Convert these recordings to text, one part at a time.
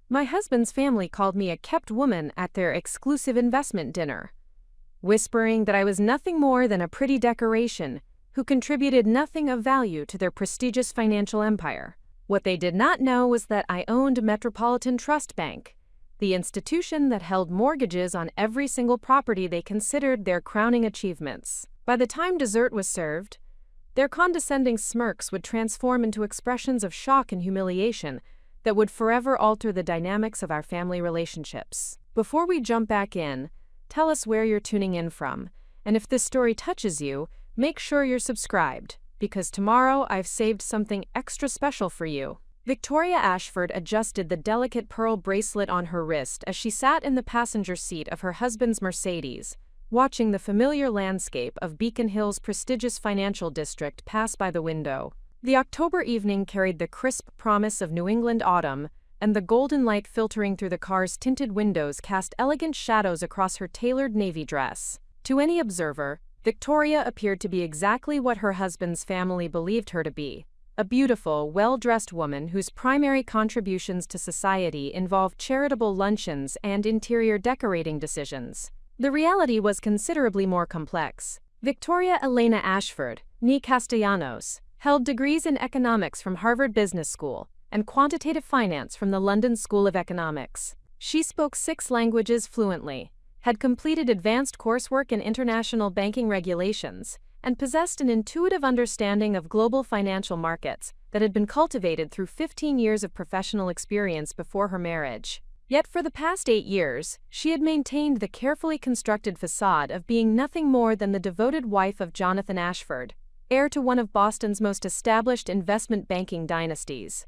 My husband's family called me a kept woman at their exclusive investment dinner, whispering that I was nothing more than a pretty decoration who contributed nothing of value to their prestigious financial empire. What they did not know was that I owned Metropolitan Trust Bank, the institution that held mortgages on every single property they considered their crowning achievements. By the time dessert was served, their condescending smirks would transform into expressions of shock and humiliation that would forever alter the dynamics of our family relationships. Before we jump back in, tell us where you're tuning in from, and if this story touches you, make sure you're subscribed, because tomorrow I've saved something extra special for you. Victoria Ashford adjusted the delicate pearl bracelet on her wrist as she sat in the passenger seat of her husband's Mercedes, watching the familiar landscape of Beacon Hill's prestigious financial district pass by the window. The October evening carried the crisp promise of New England autumn, and the golden light filtering through the car's tinted windows cast elegant shadows across her tailored navy dress. To any observer, Victoria appeared to be exactly what her husband's family believed her to be: a beautiful, well-dressed woman whose primary contributions to society involved charitable luncheons and interior decorating decisions. The reality was considerably more complex. Victoria Elena Ashford, née Castellanos, held degrees in economics from Harvard Business School and quantitative finance from the London School of Economics. She spoke 6 languages fluently, had completed advanced coursework in international banking regulations, and possessed an intuitive understanding of global financial markets that had been cultivated through 15 years of professional experience before her marriage. Yet for the past 8 years, she had maintained the carefully constructed facade of being nothing more than the devoted wife of Jonathan Ashford, heir to one of Boston's most established investment banking dynasties.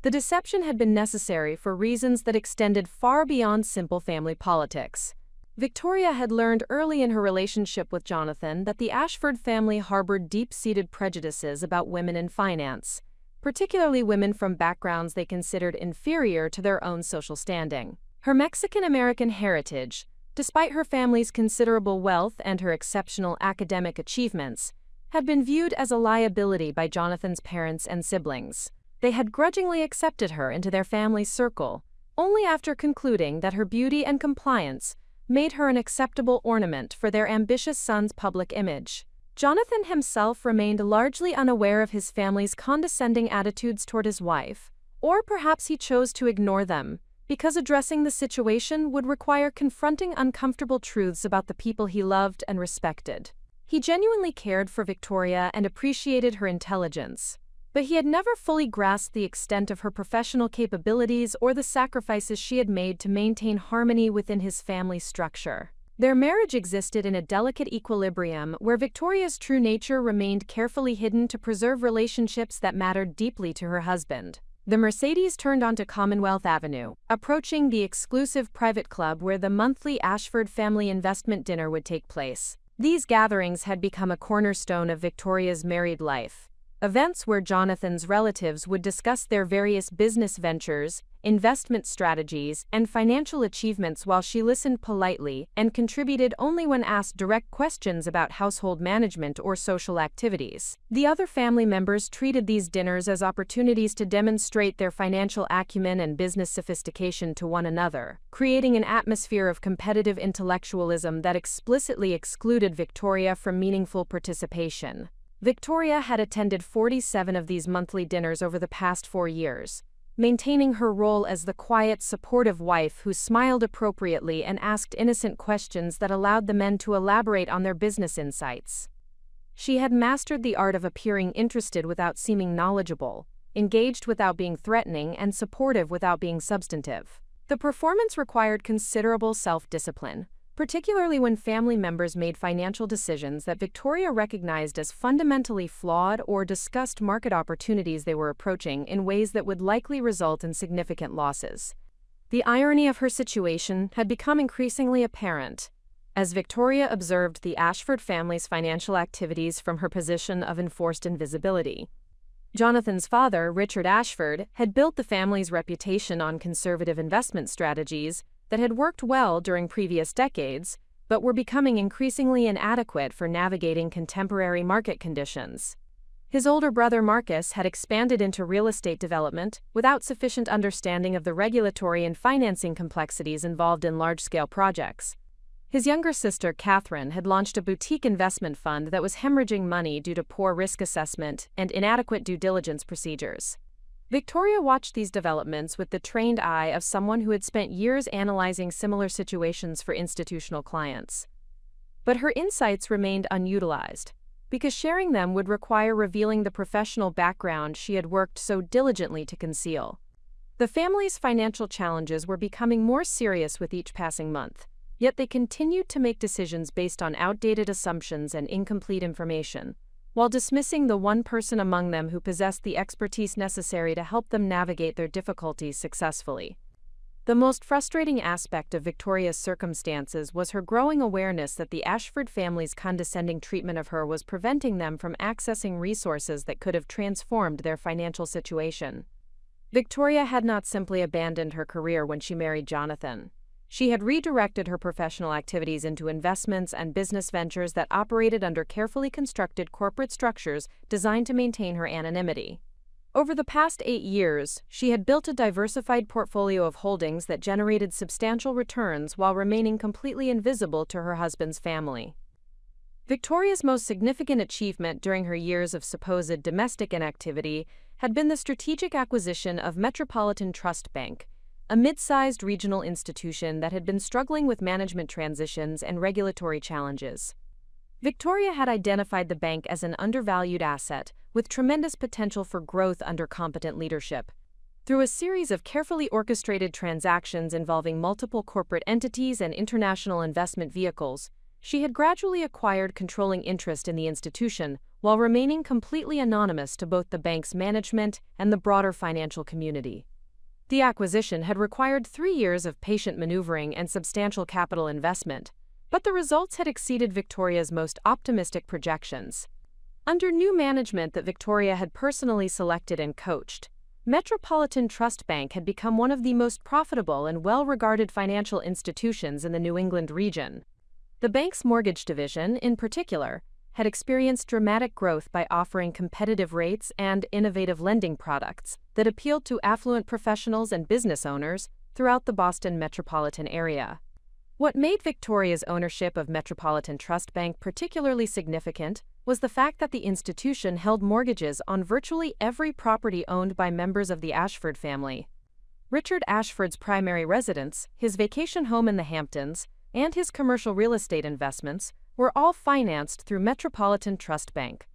The deception had been necessary for reasons that extended far beyond simple family politics. Victoria had learned early in her relationship with Jonathan that the Ashford family harbored deep-seated prejudices about women in finance, particularly women from backgrounds they considered inferior to their own social standing. Her Mexican-American heritage, despite her family's considerable wealth and her exceptional academic achievements, had been viewed as a liability by Jonathan's parents and siblings. They had grudgingly accepted her into their family's circle, only after concluding that her beauty and compliance made her an acceptable ornament for their ambitious son's public image. Jonathan himself remained largely unaware of his family's condescending attitudes toward his wife, or perhaps he chose to ignore them, because addressing the situation would require confronting uncomfortable truths about the people he loved and respected. He genuinely cared for Victoria and appreciated her intelligence, but he had never fully grasped the extent of her professional capabilities or the sacrifices she had made to maintain harmony within his family structure. Their marriage existed in a delicate equilibrium where Victoria's true nature remained carefully hidden to preserve relationships that mattered deeply to her husband. The Mercedes turned onto Commonwealth Avenue, approaching the exclusive private club where the monthly Ashford family investment dinner would take place. These gatherings had become a cornerstone of Victoria's married life. Events where Jonathan's relatives would discuss their various business ventures, investment strategies, and financial achievements while she listened politely and contributed only when asked direct questions about household management or social activities. The other family members treated these dinners as opportunities to demonstrate their financial acumen and business sophistication to one another, creating an atmosphere of competitive intellectualism that explicitly excluded Victoria from meaningful participation. Victoria had attended 47 of these monthly dinners over the past 4 years, maintaining her role as the quiet, supportive wife who smiled appropriately and asked innocent questions that allowed the men to elaborate on their business insights. She had mastered the art of appearing interested without seeming knowledgeable, engaged without being threatening, and supportive without being substantive. The performance required considerable self-discipline, particularly when family members made financial decisions that Victoria recognized as fundamentally flawed or discussed market opportunities they were approaching in ways that would likely result in significant losses. The irony of her situation had become increasingly apparent as Victoria observed the Ashford family's financial activities from her position of enforced invisibility. Jonathan's father, Richard Ashford, had built the family's reputation on conservative investment strategies that had worked well during previous decades, but were becoming increasingly inadequate for navigating contemporary market conditions. His older brother Marcus had expanded into real estate development without sufficient understanding of the regulatory and financing complexities involved in large-scale projects. His younger sister, Catherine, had launched a boutique investment fund that was hemorrhaging money due to poor risk assessment and inadequate due diligence procedures. Victoria watched these developments with the trained eye of someone who had spent years analyzing similar situations for institutional clients. But her insights remained unutilized, because sharing them would require revealing the professional background she had worked so diligently to conceal. The family's financial challenges were becoming more serious with each passing month. Yet they continued to make decisions based on outdated assumptions and incomplete information, while dismissing the one person among them who possessed the expertise necessary to help them navigate their difficulties successfully. The most frustrating aspect of Victoria's circumstances was her growing awareness that the Ashford family's condescending treatment of her was preventing them from accessing resources that could have transformed their financial situation. Victoria had not simply abandoned her career when she married Jonathan. She had redirected her professional activities into investments and business ventures that operated under carefully constructed corporate structures designed to maintain her anonymity. Over the past 8 years, she had built a diversified portfolio of holdings that generated substantial returns while remaining completely invisible to her husband's family. Victoria's most significant achievement during her years of supposed domestic inactivity had been the strategic acquisition of Metropolitan Trust Bank, a mid-sized regional institution that had been struggling with management transitions and regulatory challenges. Victoria had identified the bank as an undervalued asset with tremendous potential for growth under competent leadership. Through a series of carefully orchestrated transactions involving multiple corporate entities and international investment vehicles, she had gradually acquired controlling interest in the institution while remaining completely anonymous to both the bank's management and the broader financial community. The acquisition had required 3 years of patient maneuvering and substantial capital investment, but the results had exceeded Victoria's most optimistic projections. Under new management that Victoria had personally selected and coached, Metropolitan Trust Bank had become one of the most profitable and well-regarded financial institutions in the New England region. The bank's mortgage division, in particular, had experienced dramatic growth by offering competitive rates and innovative lending products that appealed to affluent professionals and business owners throughout the Boston metropolitan area. What made Victoria's ownership of Metropolitan Trust Bank particularly significant was the fact that the institution held mortgages on virtually every property owned by members of the Ashford family. Richard Ashford's primary residence, his vacation home in the Hamptons, and his commercial real estate investments were all financed through Metropolitan Trust Bank.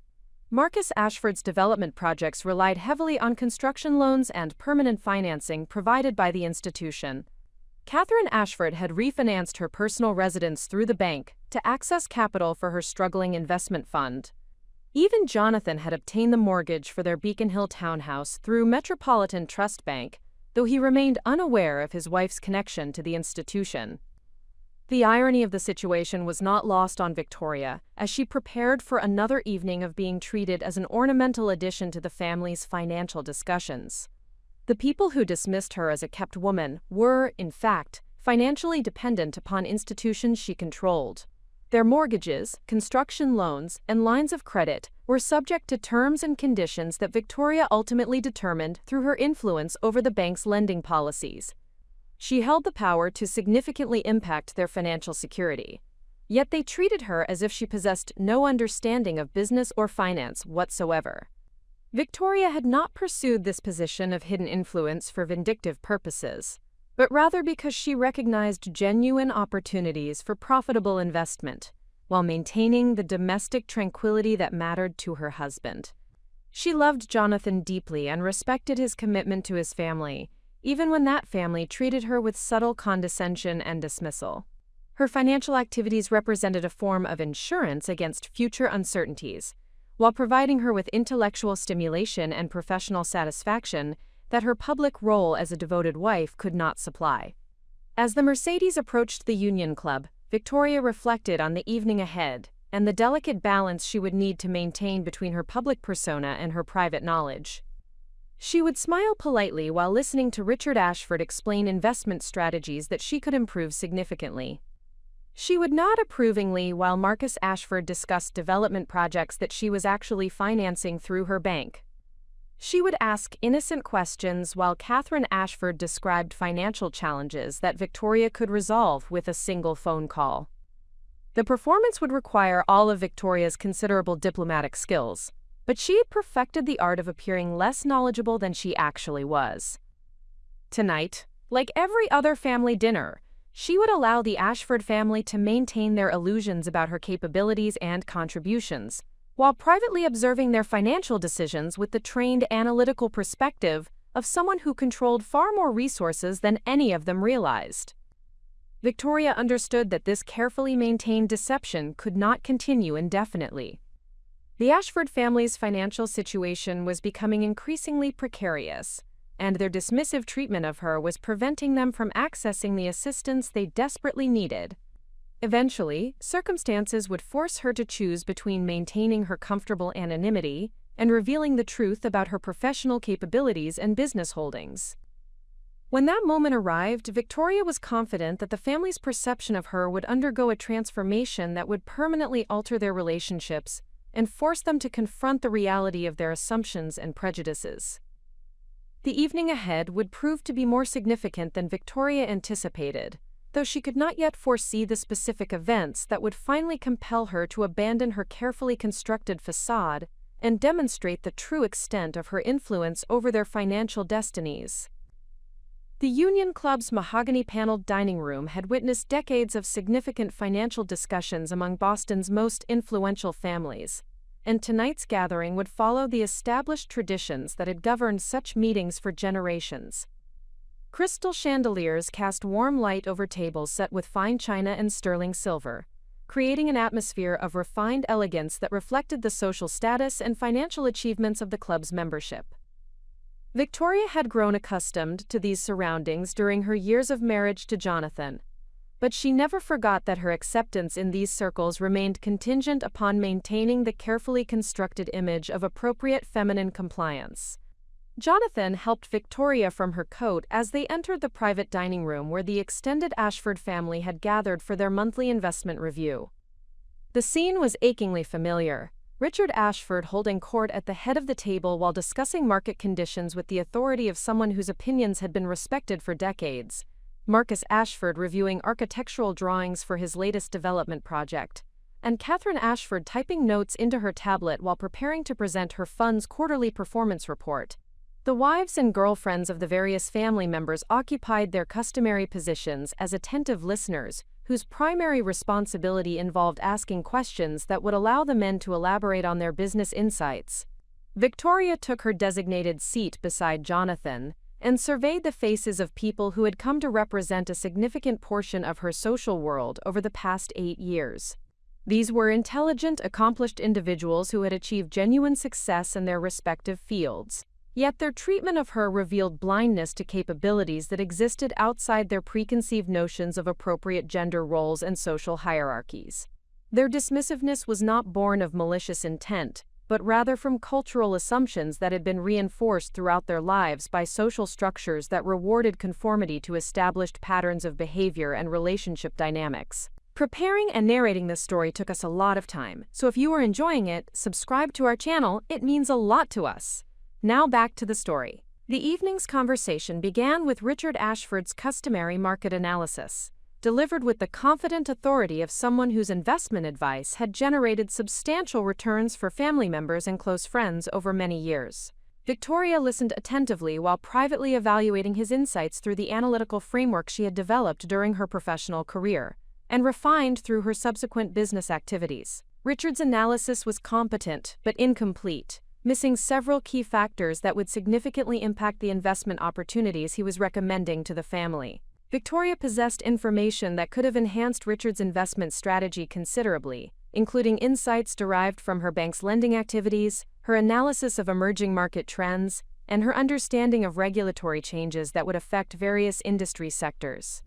Marcus Ashford's development projects relied heavily on construction loans and permanent financing provided by the institution. Catherine Ashford had refinanced her personal residence through the bank to access capital for her struggling investment fund. Even Jonathan had obtained the mortgage for their Beacon Hill townhouse through Metropolitan Trust Bank, though he remained unaware of his wife's connection to the institution. The irony of the situation was not lost on Victoria, as she prepared for another evening of being treated as an ornamental addition to the family's financial discussions. The people who dismissed her as a kept woman were, in fact, financially dependent upon institutions she controlled. Their mortgages, construction loans, and lines of credit were subject to terms and conditions that Victoria ultimately determined through her influence over the bank's lending policies. She held the power to significantly impact their financial security. Yet they treated her as if she possessed no understanding of business or finance whatsoever. Victoria had not pursued this position of hidden influence for vindictive purposes, but rather because she recognized genuine opportunities for profitable investment, while maintaining the domestic tranquility that mattered to her husband. She loved Jonathan deeply and respected his commitment to his family, even when that family treated her with subtle condescension and dismissal. Her financial activities represented a form of insurance against future uncertainties, while providing her with intellectual stimulation and professional satisfaction that her public role as a devoted wife could not supply. As the Mercedes approached the Union Club, Victoria reflected on the evening ahead and the delicate balance she would need to maintain between her public persona and her private knowledge. She would smile politely while listening to Richard Ashford explain investment strategies that she could improve significantly. She would nod approvingly while Marcus Ashford discussed development projects that she was actually financing through her bank. She would ask innocent questions while Catherine Ashford described financial challenges that Victoria could resolve with a single phone call. The performance would require all of Victoria's considerable diplomatic skills, but she had perfected the art of appearing less knowledgeable than she actually was. Tonight, like every other family dinner, she would allow the Ashford family to maintain their illusions about her capabilities and contributions, while privately observing their financial decisions with the trained analytical perspective of someone who controlled far more resources than any of them realized. Victoria understood that this carefully maintained deception could not continue indefinitely. The Ashford family's financial situation was becoming increasingly precarious, and their dismissive treatment of her was preventing them from accessing the assistance they desperately needed. Eventually, circumstances would force her to choose between maintaining her comfortable anonymity and revealing the truth about her professional capabilities and business holdings. When that moment arrived, Victoria was confident that the family's perception of her would undergo a transformation that would permanently alter their relationships and force them to confront the reality of their assumptions and prejudices. The evening ahead would prove to be more significant than Victoria anticipated, though she could not yet foresee the specific events that would finally compel her to abandon her carefully constructed facade and demonstrate the true extent of her influence over their financial destinies. The Union Club's mahogany-paneled dining room had witnessed decades of significant financial discussions among Boston's most influential families, and tonight's gathering would follow the established traditions that had governed such meetings for generations. Crystal chandeliers cast warm light over tables set with fine china and sterling silver, creating an atmosphere of refined elegance that reflected the social status and financial achievements of the club's membership. Victoria had grown accustomed to these surroundings during her years of marriage to Jonathan, but she never forgot that her acceptance in these circles remained contingent upon maintaining the carefully constructed image of appropriate feminine compliance. Jonathan helped Victoria from her coat as they entered the private dining room where the extended Ashford family had gathered for their monthly investment review. The scene was achingly familiar, Richard Ashford holding court at the head of the table while discussing market conditions with the authority of someone whose opinions had been respected for decades, Marcus Ashford reviewing architectural drawings for his latest development project, and Catherine Ashford typing notes into her tablet while preparing to present her fund's quarterly performance report. The wives and girlfriends of the various family members occupied their customary positions as attentive listeners, whose primary responsibility involved asking questions that would allow the men to elaborate on their business insights. Victoria took her designated seat beside Jonathan and surveyed the faces of people who had come to represent a significant portion of her social world over the past 8 years. These were intelligent, accomplished individuals who had achieved genuine success in their respective fields. Yet their treatment of her revealed blindness to capabilities that existed outside their preconceived notions of appropriate gender roles and social hierarchies. Their dismissiveness was not born of malicious intent, but rather from cultural assumptions that had been reinforced throughout their lives by social structures that rewarded conformity to established patterns of behavior and relationship dynamics. Preparing and narrating this story took us a lot of time, so if you are enjoying it, subscribe to our channel, it means a lot to us. Now back to the story. The evening's conversation began with Richard Ashford's customary market analysis, delivered with the confident authority of someone whose investment advice had generated substantial returns for family members and close friends over many years. Victoria listened attentively while privately evaluating his insights through the analytical framework she had developed during her professional career, and refined through her subsequent business activities. Richard's analysis was competent but incomplete, missing several key factors that would significantly impact the investment opportunities he was recommending to the family. Victoria possessed information that could have enhanced Richard's investment strategy considerably, including insights derived from her bank's lending activities, her analysis of emerging market trends, and her understanding of regulatory changes that would affect various industry sectors.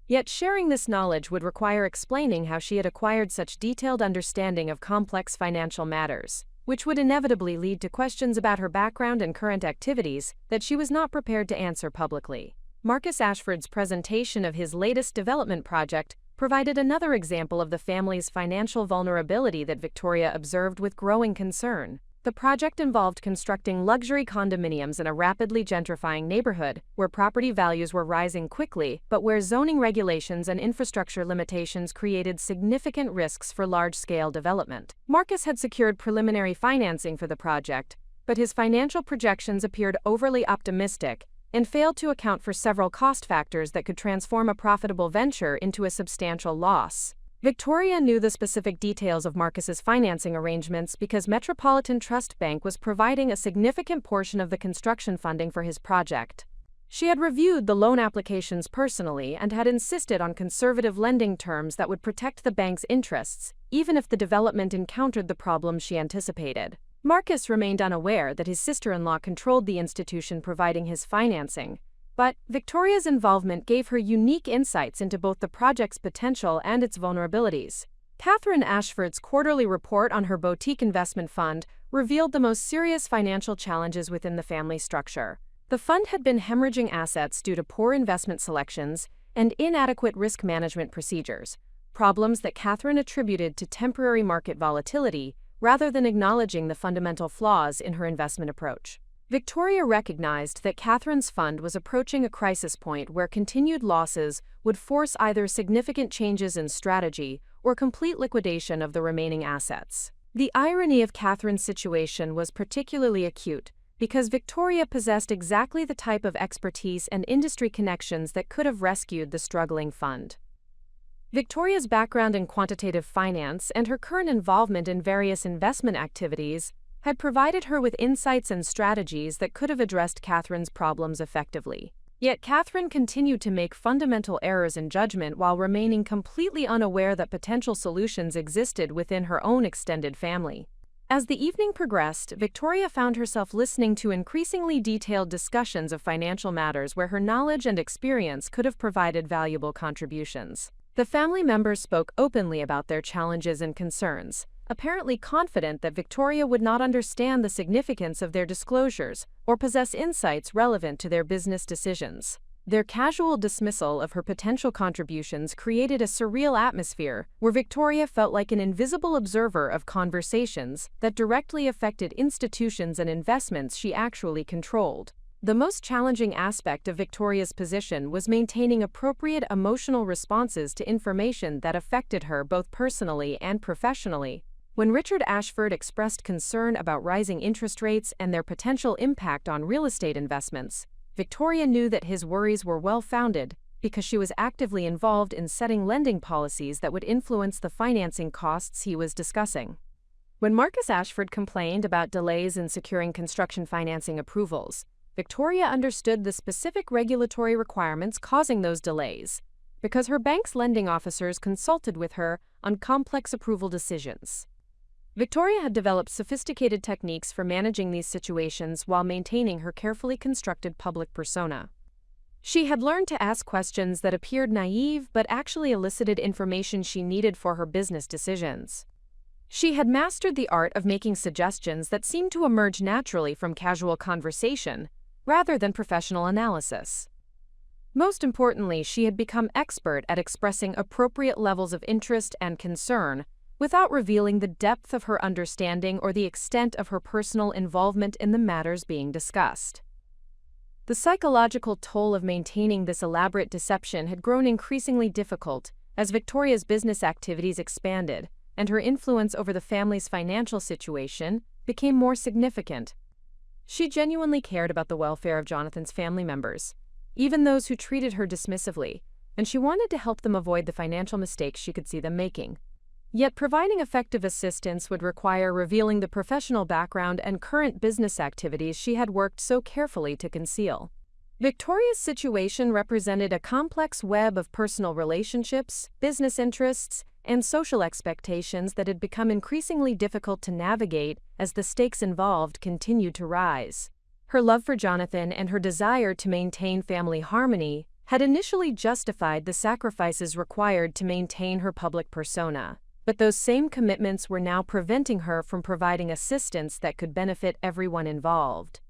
Yet sharing this knowledge would require explaining how she had acquired such detailed understanding of complex financial matters, which would inevitably lead to questions about her background and current activities that she was not prepared to answer publicly. Marcus Ashford's presentation of his latest development project provided another example of the family's financial vulnerability that Victoria observed with growing concern. The project involved constructing luxury condominiums in a rapidly gentrifying neighborhood where property values were rising quickly, but where zoning regulations and infrastructure limitations created significant risks for large-scale development. Marcus had secured preliminary financing for the project, but his financial projections appeared overly optimistic and failed to account for several cost factors that could transform a profitable venture into a substantial loss. Victoria knew the specific details of Marcus's financing arrangements because Metropolitan Trust Bank was providing a significant portion of the construction funding for his project. She had reviewed the loan applications personally and had insisted on conservative lending terms that would protect the bank's interests, even if the development encountered the problems she anticipated. Marcus remained unaware that his sister-in-law controlled the institution providing his financing, but Victoria's involvement gave her unique insights into both the project's potential and its vulnerabilities. Catherine Ashford's quarterly report on her boutique investment fund revealed the most serious financial challenges within the family structure. The fund had been hemorrhaging assets due to poor investment selections and inadequate risk management procedures, problems that Catherine attributed to temporary market volatility rather than acknowledging the fundamental flaws in her investment approach. Victoria recognized that Catherine's fund was approaching a crisis point where continued losses would force either significant changes in strategy or complete liquidation of the remaining assets. The irony of Catherine's situation was particularly acute because Victoria possessed exactly the type of expertise and industry connections that could have rescued the struggling fund. Victoria's background in quantitative finance and her current involvement in various investment activities had provided her with insights and strategies that could have addressed Catherine's problems effectively. Yet Catherine continued to make fundamental errors in judgment while remaining completely unaware that potential solutions existed within her own extended family. As the evening progressed, Victoria found herself listening to increasingly detailed discussions of financial matters where her knowledge and experience could have provided valuable contributions. The family members spoke openly about their challenges and concerns, apparently confident that Victoria would not understand the significance of their disclosures or possess insights relevant to their business decisions. Their casual dismissal of her potential contributions created a surreal atmosphere where Victoria felt like an invisible observer of conversations that directly affected institutions and investments she actually controlled. The most challenging aspect of Victoria's position was maintaining appropriate emotional responses to information that affected her both personally and professionally. When Richard Ashford expressed concern about rising interest rates and their potential impact on real estate investments, Victoria knew that his worries were well-founded because she was actively involved in setting lending policies that would influence the financing costs he was discussing. When Marcus Ashford complained about delays in securing construction financing approvals, Victoria understood the specific regulatory requirements causing those delays because her bank's lending officers consulted with her on complex approval decisions. Victoria had developed sophisticated techniques for managing these situations while maintaining her carefully constructed public persona. She had learned to ask questions that appeared naive but actually elicited information she needed for her business decisions. She had mastered the art of making suggestions that seemed to emerge naturally from casual conversation, rather than professional analysis. Most importantly, she had become expert at expressing appropriate levels of interest and concern without revealing the depth of her understanding or the extent of her personal involvement in the matters being discussed. The psychological toll of maintaining this elaborate deception had grown increasingly difficult as Victoria's business activities expanded and her influence over the family's financial situation became more significant. She genuinely cared about the welfare of Jonathan's family members, even those who treated her dismissively, and she wanted to help them avoid the financial mistakes she could see them making. Yet providing effective assistance would require revealing the professional background and current business activities she had worked so carefully to conceal. Victoria's situation represented a complex web of personal relationships, business interests, and social expectations that had become increasingly difficult to navigate as the stakes involved continued to rise. Her love for Jonathan and her desire to maintain family harmony had initially justified the sacrifices required to maintain her public persona. But those same commitments were now preventing her from providing assistance that could benefit everyone involved.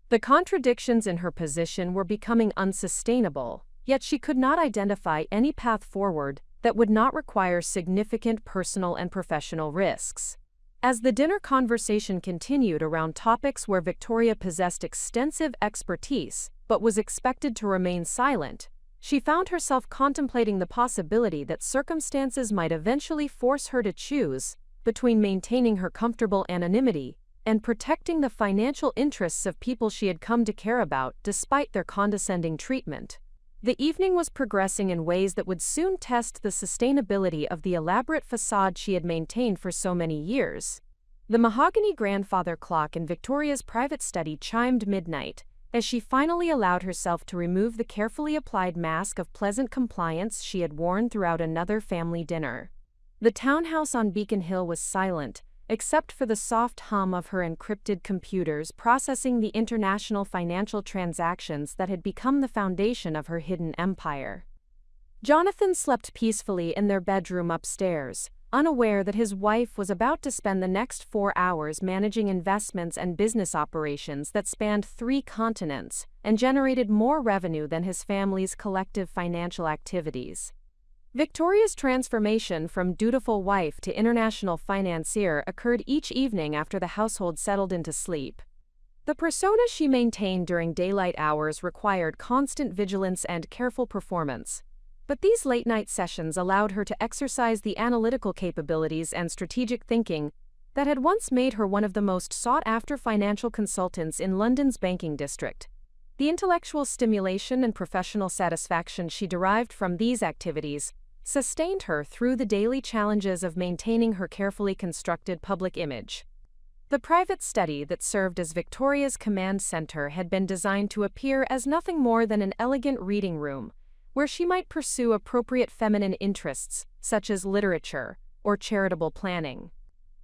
The contradictions in her position were becoming unsustainable, yet she could not identify any path forward that would not require significant personal and professional risks. As the dinner conversation continued around topics where Victoria possessed extensive expertise but was expected to remain silent, she found herself contemplating the possibility that circumstances might eventually force her to choose between maintaining her comfortable anonymity and protecting the financial interests of people she had come to care about despite their condescending treatment. The evening was progressing in ways that would soon test the sustainability of the elaborate facade she had maintained for so many years. The mahogany grandfather clock in Victoria's private study chimed midnight, as she finally allowed herself to remove the carefully applied mask of pleasant compliance she had worn throughout another family dinner. The townhouse on Beacon Hill was silent, except for the soft hum of her encrypted computers processing the international financial transactions that had become the foundation of her hidden empire. Jonathan slept peacefully in their bedroom upstairs, unaware that his wife was about to spend the next 4 hours managing investments and business operations that spanned 3 continents and generated more revenue than his family's collective financial activities. Victoria's transformation from dutiful wife to international financier occurred each evening after the household settled into sleep. The persona she maintained during daylight hours required constant vigilance and careful performance, but these late-night sessions allowed her to exercise the analytical capabilities and strategic thinking that had once made her one of the most sought-after financial consultants in London's banking district. The intellectual stimulation and professional satisfaction she derived from these activities sustained her through the daily challenges of maintaining her carefully constructed public image. The private study that served as Victoria's command center had been designed to appear as nothing more than an elegant reading room, where she might pursue appropriate feminine interests, such as literature or charitable planning.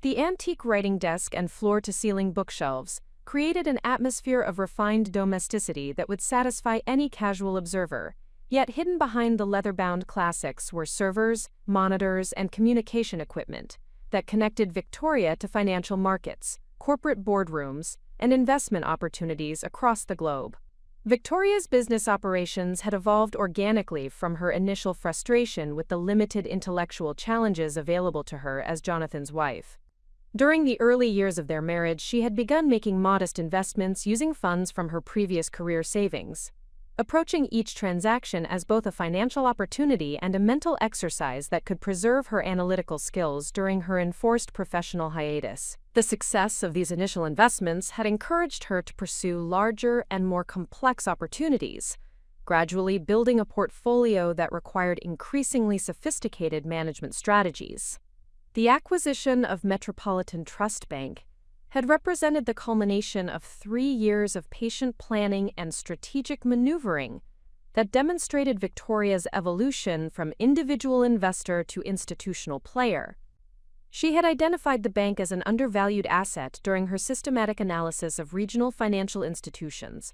The antique writing desk and floor-to-ceiling bookshelves created an atmosphere of refined domesticity that would satisfy any casual observer. Yet hidden behind the leather-bound classics were servers, monitors, and communication equipment that connected Victoria to financial markets, corporate boardrooms, and investment opportunities across the globe. Victoria's business operations had evolved organically from her initial frustration with the limited intellectual challenges available to her as Jonathan's wife. During the early years of their marriage, she had begun making modest investments using funds from her previous career savings, approaching each transaction as both a financial opportunity and a mental exercise that could preserve her analytical skills during her enforced professional hiatus. The success of these initial investments had encouraged her to pursue larger and more complex opportunities, gradually building a portfolio that required increasingly sophisticated management strategies. The acquisition of Metropolitan Trust Bank had represented the culmination of 3 years of patient planning and strategic maneuvering that demonstrated Victoria's evolution from individual investor to institutional player. She had identified the bank as an undervalued asset during her systematic analysis of regional financial institutions,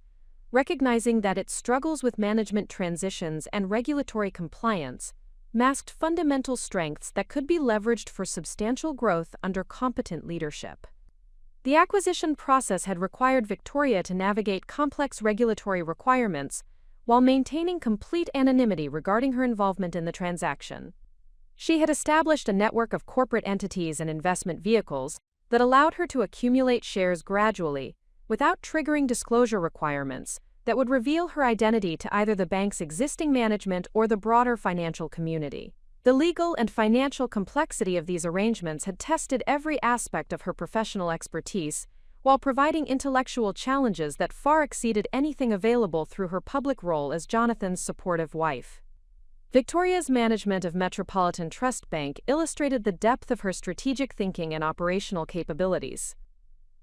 recognizing that its struggles with management transitions and regulatory compliance masked fundamental strengths that could be leveraged for substantial growth under competent leadership. The acquisition process had required Victoria to navigate complex regulatory requirements while maintaining complete anonymity regarding her involvement in the transaction. She had established a network of corporate entities and investment vehicles that allowed her to accumulate shares gradually, without triggering disclosure requirements that would reveal her identity to either the bank's existing management or the broader financial community. The legal and financial complexity of these arrangements had tested every aspect of her professional expertise, while providing intellectual challenges that far exceeded anything available through her public role as Jonathan's supportive wife. Victoria's management of Metropolitan Trust Bank illustrated the depth of her strategic thinking and operational capabilities.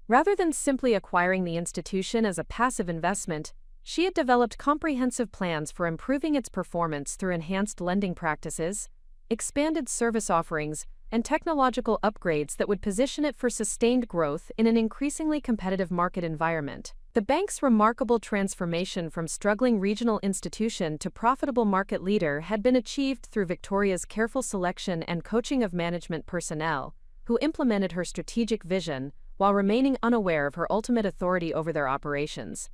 Rather than simply acquiring the institution as a passive investment, she had developed comprehensive plans for improving its performance through enhanced lending practices, expanded service offerings, and technological upgrades that would position it for sustained growth in an increasingly competitive market environment. The bank's remarkable transformation from struggling regional institution to profitable market leader had been achieved through Victoria's careful selection and coaching of management personnel, who implemented her strategic vision while remaining unaware of her ultimate authority over their operations.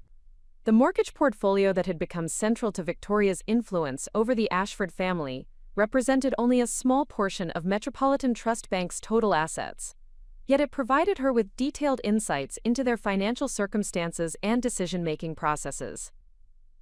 The mortgage portfolio that had become central to Victoria's influence over the Ashford family represented only a small portion of Metropolitan Trust Bank's total assets. Yet it provided her with detailed insights into their financial circumstances and decision-making processes.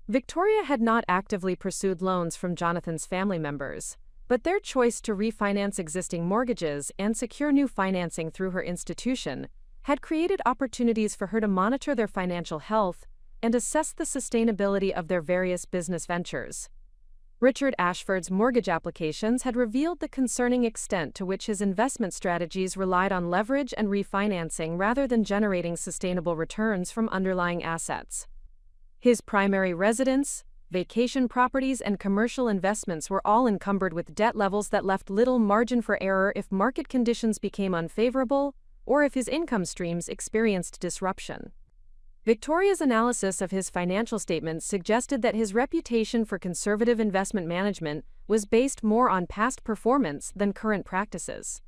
Victoria had not actively pursued loans from Jonathan's family members, but their choice to refinance existing mortgages and secure new financing through her institution had created opportunities for her to monitor their financial health and assess the sustainability of their various business ventures. Richard Ashford's mortgage applications had revealed the concerning extent to which his investment strategies relied on leverage and refinancing rather than generating sustainable returns from underlying assets. His primary residence, vacation properties, and commercial investments were all encumbered with debt levels that left little margin for error if market conditions became unfavorable or if his income streams experienced disruption. Victoria's analysis of his financial statements suggested that his reputation for conservative investment management was based more on past performance than current practices.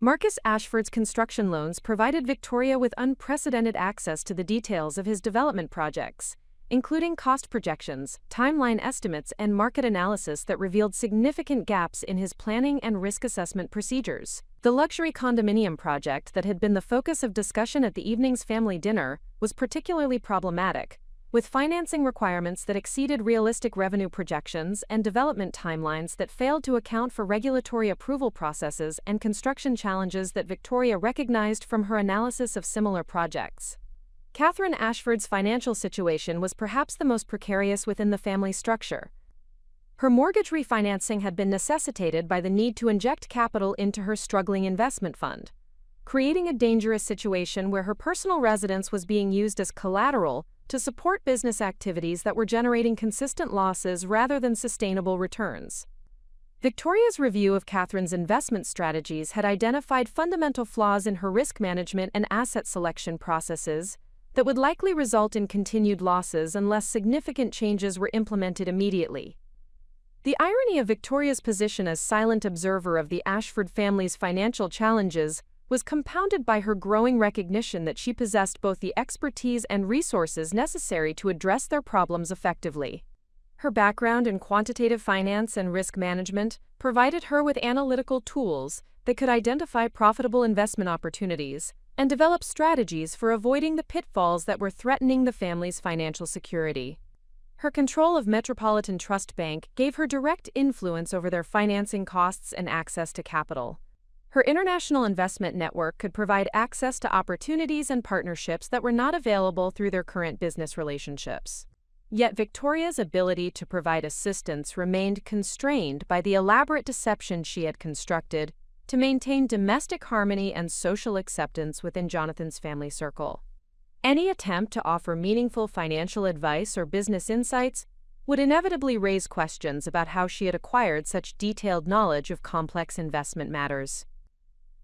Marcus Ashford's construction loans provided Victoria with unprecedented access to the details of his development projects, including cost projections, timeline estimates, and market analysis that revealed significant gaps in his planning and risk assessment procedures. The luxury condominium project that had been the focus of discussion at the evening's family dinner was particularly problematic, with financing requirements that exceeded realistic revenue projections and development timelines that failed to account for regulatory approval processes and construction challenges that Victoria recognized from her analysis of similar projects. Catherine Ashford's financial situation was perhaps the most precarious within the family structure. Her mortgage refinancing had been necessitated by the need to inject capital into her struggling investment fund, creating a dangerous situation where her personal residence was being used as collateral to support business activities that were generating consistent losses rather than sustainable returns. Victoria's review of Catherine's investment strategies had identified fundamental flaws in her risk management and asset selection processes that would likely result in continued losses unless significant changes were implemented immediately. The irony of Victoria's position as silent observer of the Ashford family's financial challenges was compounded by her growing recognition that she possessed both the expertise and resources necessary to address their problems effectively. Her background in quantitative finance and risk management provided her with analytical tools that could identify profitable investment opportunities and develop strategies for avoiding the pitfalls that were threatening the family's financial security. Her control of Metropolitan Trust Bank gave her direct influence over their financing costs and access to capital. Her international investment network could provide access to opportunities and partnerships that were not available through their current business relationships. Yet Victoria's ability to provide assistance remained constrained by the elaborate deception she had constructed to maintain domestic harmony and social acceptance within Jonathan's family circle. Any attempt to offer meaningful financial advice or business insights would inevitably raise questions about how she had acquired such detailed knowledge of complex investment matters.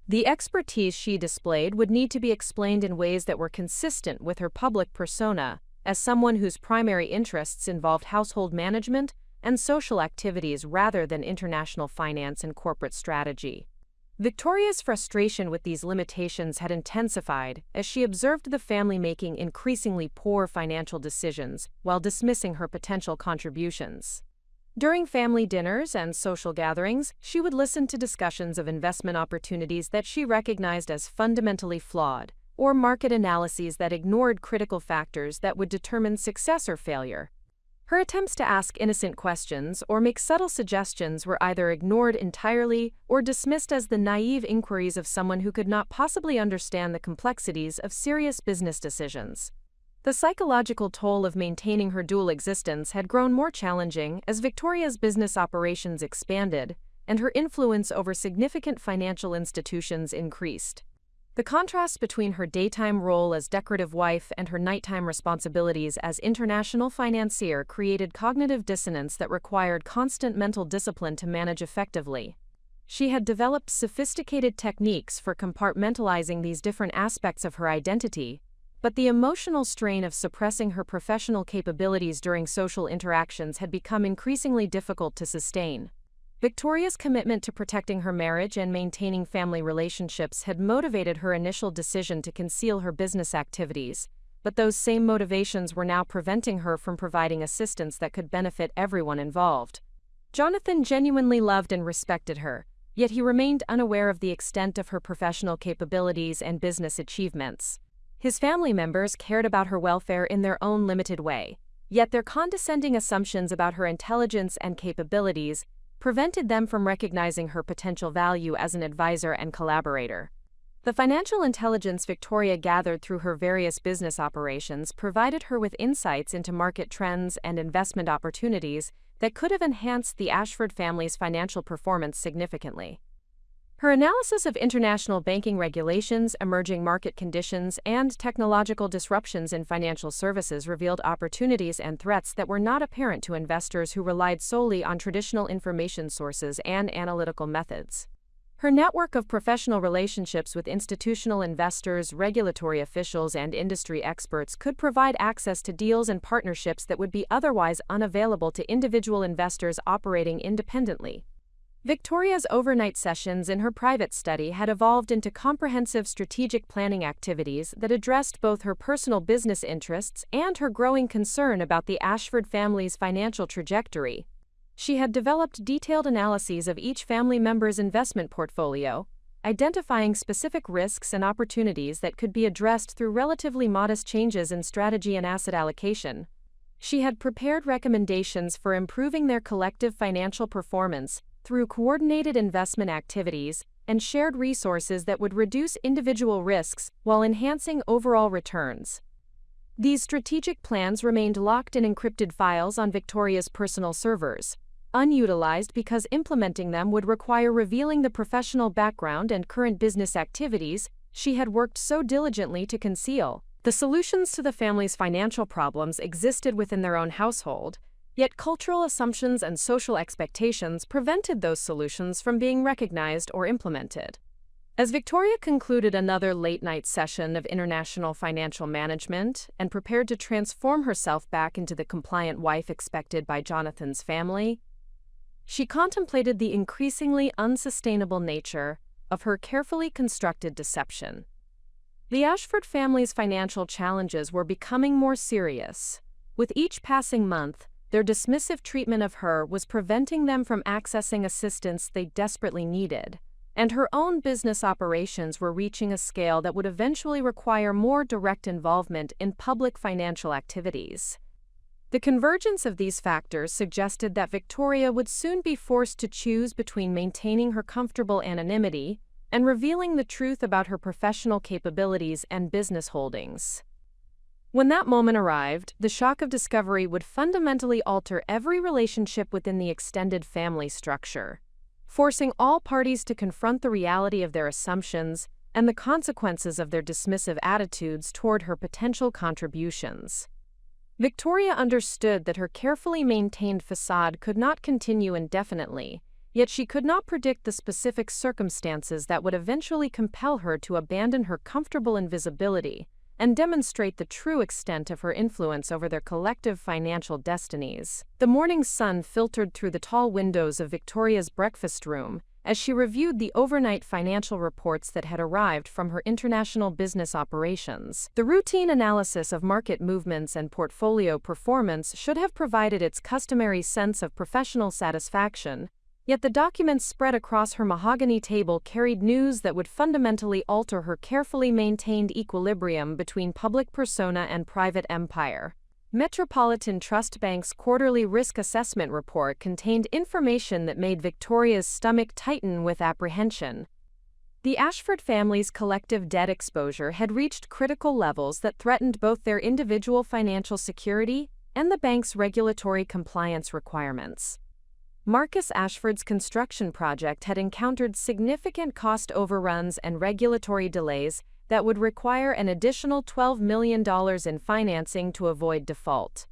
The expertise she displayed would need to be explained in ways that were consistent with her public persona as someone whose primary interests involved household management and social activities rather than international finance and corporate strategy. Victoria's frustration with these limitations had intensified as she observed the family making increasingly poor financial decisions while dismissing her potential contributions. During family dinners and social gatherings, she would listen to discussions of investment opportunities that she recognized as fundamentally flawed, or market analyses that ignored critical factors that would determine success or failure. Her attempts to ask innocent questions or make subtle suggestions were either ignored entirely or dismissed as the naive inquiries of someone who could not possibly understand the complexities of serious business decisions. The psychological toll of maintaining her dual existence had grown more challenging as Victoria's business operations expanded and her influence over significant financial institutions increased. The contrast between her daytime role as decorative wife and her nighttime responsibilities as international financier created cognitive dissonance that required constant mental discipline to manage effectively. She had developed sophisticated techniques for compartmentalizing these different aspects of her identity, but the emotional strain of suppressing her professional capabilities during social interactions had become increasingly difficult to sustain. Victoria's commitment to protecting her marriage and maintaining family relationships had motivated her initial decision to conceal her business activities, but those same motivations were now preventing her from providing assistance that could benefit everyone involved. Jonathan genuinely loved and respected her, yet he remained unaware of the extent of her professional capabilities and business achievements. His family members cared about her welfare in their own limited way, yet their condescending assumptions about her intelligence and capabilities prevented them from recognizing her potential value as an advisor and collaborator. The financial intelligence Victoria gathered through her various business operations provided her with insights into market trends and investment opportunities that could have enhanced the Ashford family's financial performance significantly. Her analysis of international banking regulations, emerging market conditions, and technological disruptions in financial services revealed opportunities and threats that were not apparent to investors who relied solely on traditional information sources and analytical methods. Her network of professional relationships with institutional investors, regulatory officials, and industry experts could provide access to deals and partnerships that would be otherwise unavailable to individual investors operating independently. Victoria's overnight sessions in her private study had evolved into comprehensive strategic planning activities that addressed both her personal business interests and her growing concern about the Ashford family's financial trajectory. She had developed detailed analyses of each family member's investment portfolio, identifying specific risks and opportunities that could be addressed through relatively modest changes in strategy and asset allocation. She had prepared recommendations for improving their collective financial performance through coordinated investment activities and shared resources that would reduce individual risks while enhancing overall returns. These strategic plans remained locked in encrypted files on Victoria's personal servers, unutilized because implementing them would require revealing the professional background and current business activities she had worked so diligently to conceal. The solutions to the family's financial problems existed within their own household, yet cultural assumptions and social expectations prevented those solutions from being recognized or implemented. As Victoria concluded another late-night session of international financial management and prepared to transform herself back into the compliant wife expected by Jonathan's family, she contemplated the increasingly unsustainable nature of her carefully constructed deception. The Ashford family's financial challenges were becoming more serious. With each passing month, their dismissive treatment of her was preventing them from accessing assistance they desperately needed, and her own business operations were reaching a scale that would eventually require more direct involvement in public financial activities. The convergence of these factors suggested that Victoria would soon be forced to choose between maintaining her comfortable anonymity and revealing the truth about her professional capabilities and business holdings. When that moment arrived, the shock of discovery would fundamentally alter every relationship within the extended family structure, forcing all parties to confront the reality of their assumptions and the consequences of their dismissive attitudes toward her potential contributions. Victoria understood that her carefully maintained facade could not continue indefinitely, yet she could not predict the specific circumstances that would eventually compel her to abandon her comfortable invisibility and demonstrate the true extent of her influence over their collective financial destinies. The morning sun filtered through the tall windows of Victoria's breakfast room as she reviewed the overnight financial reports that had arrived from her international business operations. The routine analysis of market movements and portfolio performance should have provided its customary sense of professional satisfaction, yet the documents spread across her mahogany table carried news that would fundamentally alter her carefully maintained equilibrium between public persona and private empire. Metropolitan Trust Bank's quarterly risk assessment report contained information that made Victoria's stomach tighten with apprehension. The Ashford family's collective debt exposure had reached critical levels that threatened both their individual financial security and the bank's regulatory compliance requirements. Marcus Ashford's construction project had encountered significant cost overruns and regulatory delays that would require an additional $12 million in financing to avoid default.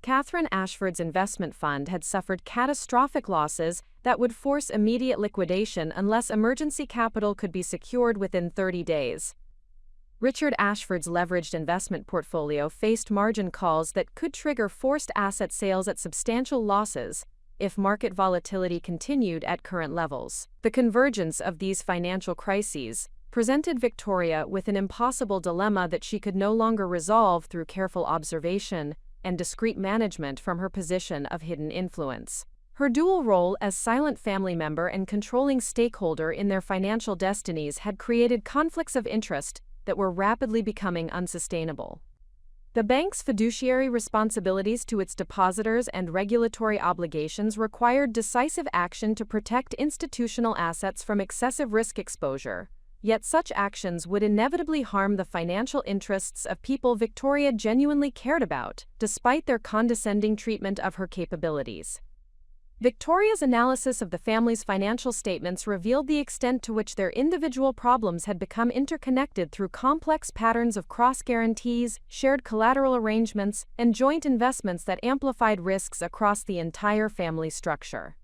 Catherine Ashford's investment fund had suffered catastrophic losses that would force immediate liquidation unless emergency capital could be secured within 30 days. Richard Ashford's leveraged investment portfolio faced margin calls that could trigger forced asset sales at substantial losses if market volatility continued at current levels. The convergence of these financial crises presented Victoria with an impossible dilemma that she could no longer resolve through careful observation and discreet management from her position of hidden influence. Her dual role as silent family member and controlling stakeholder in their financial destinies had created conflicts of interest that were rapidly becoming unsustainable. The bank's fiduciary responsibilities to its depositors and regulatory obligations required decisive action to protect institutional assets from excessive risk exposure, yet such actions would inevitably harm the financial interests of people Victoria genuinely cared about, despite their condescending treatment of her capabilities. Victoria's analysis of the family's financial statements revealed the extent to which their individual problems had become interconnected through complex patterns of cross-guarantees, shared collateral arrangements, and joint investments that amplified risks across the entire family structure.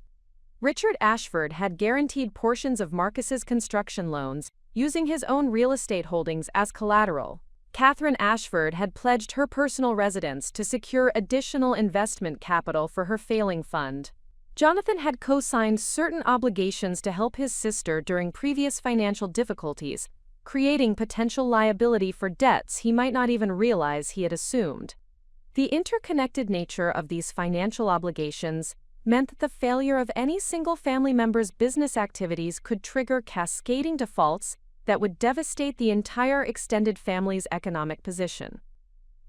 Richard Ashford had guaranteed portions of Marcus's construction loans, using his own real estate holdings as collateral. Catherine Ashford had pledged her personal residence to secure additional investment capital for her failing fund. Jonathan had co-signed certain obligations to help his sister during previous financial difficulties, creating potential liability for debts he might not even realize he had assumed. The interconnected nature of these financial obligations meant that the failure of any single family member's business activities could trigger cascading defaults that would devastate the entire extended family's economic position.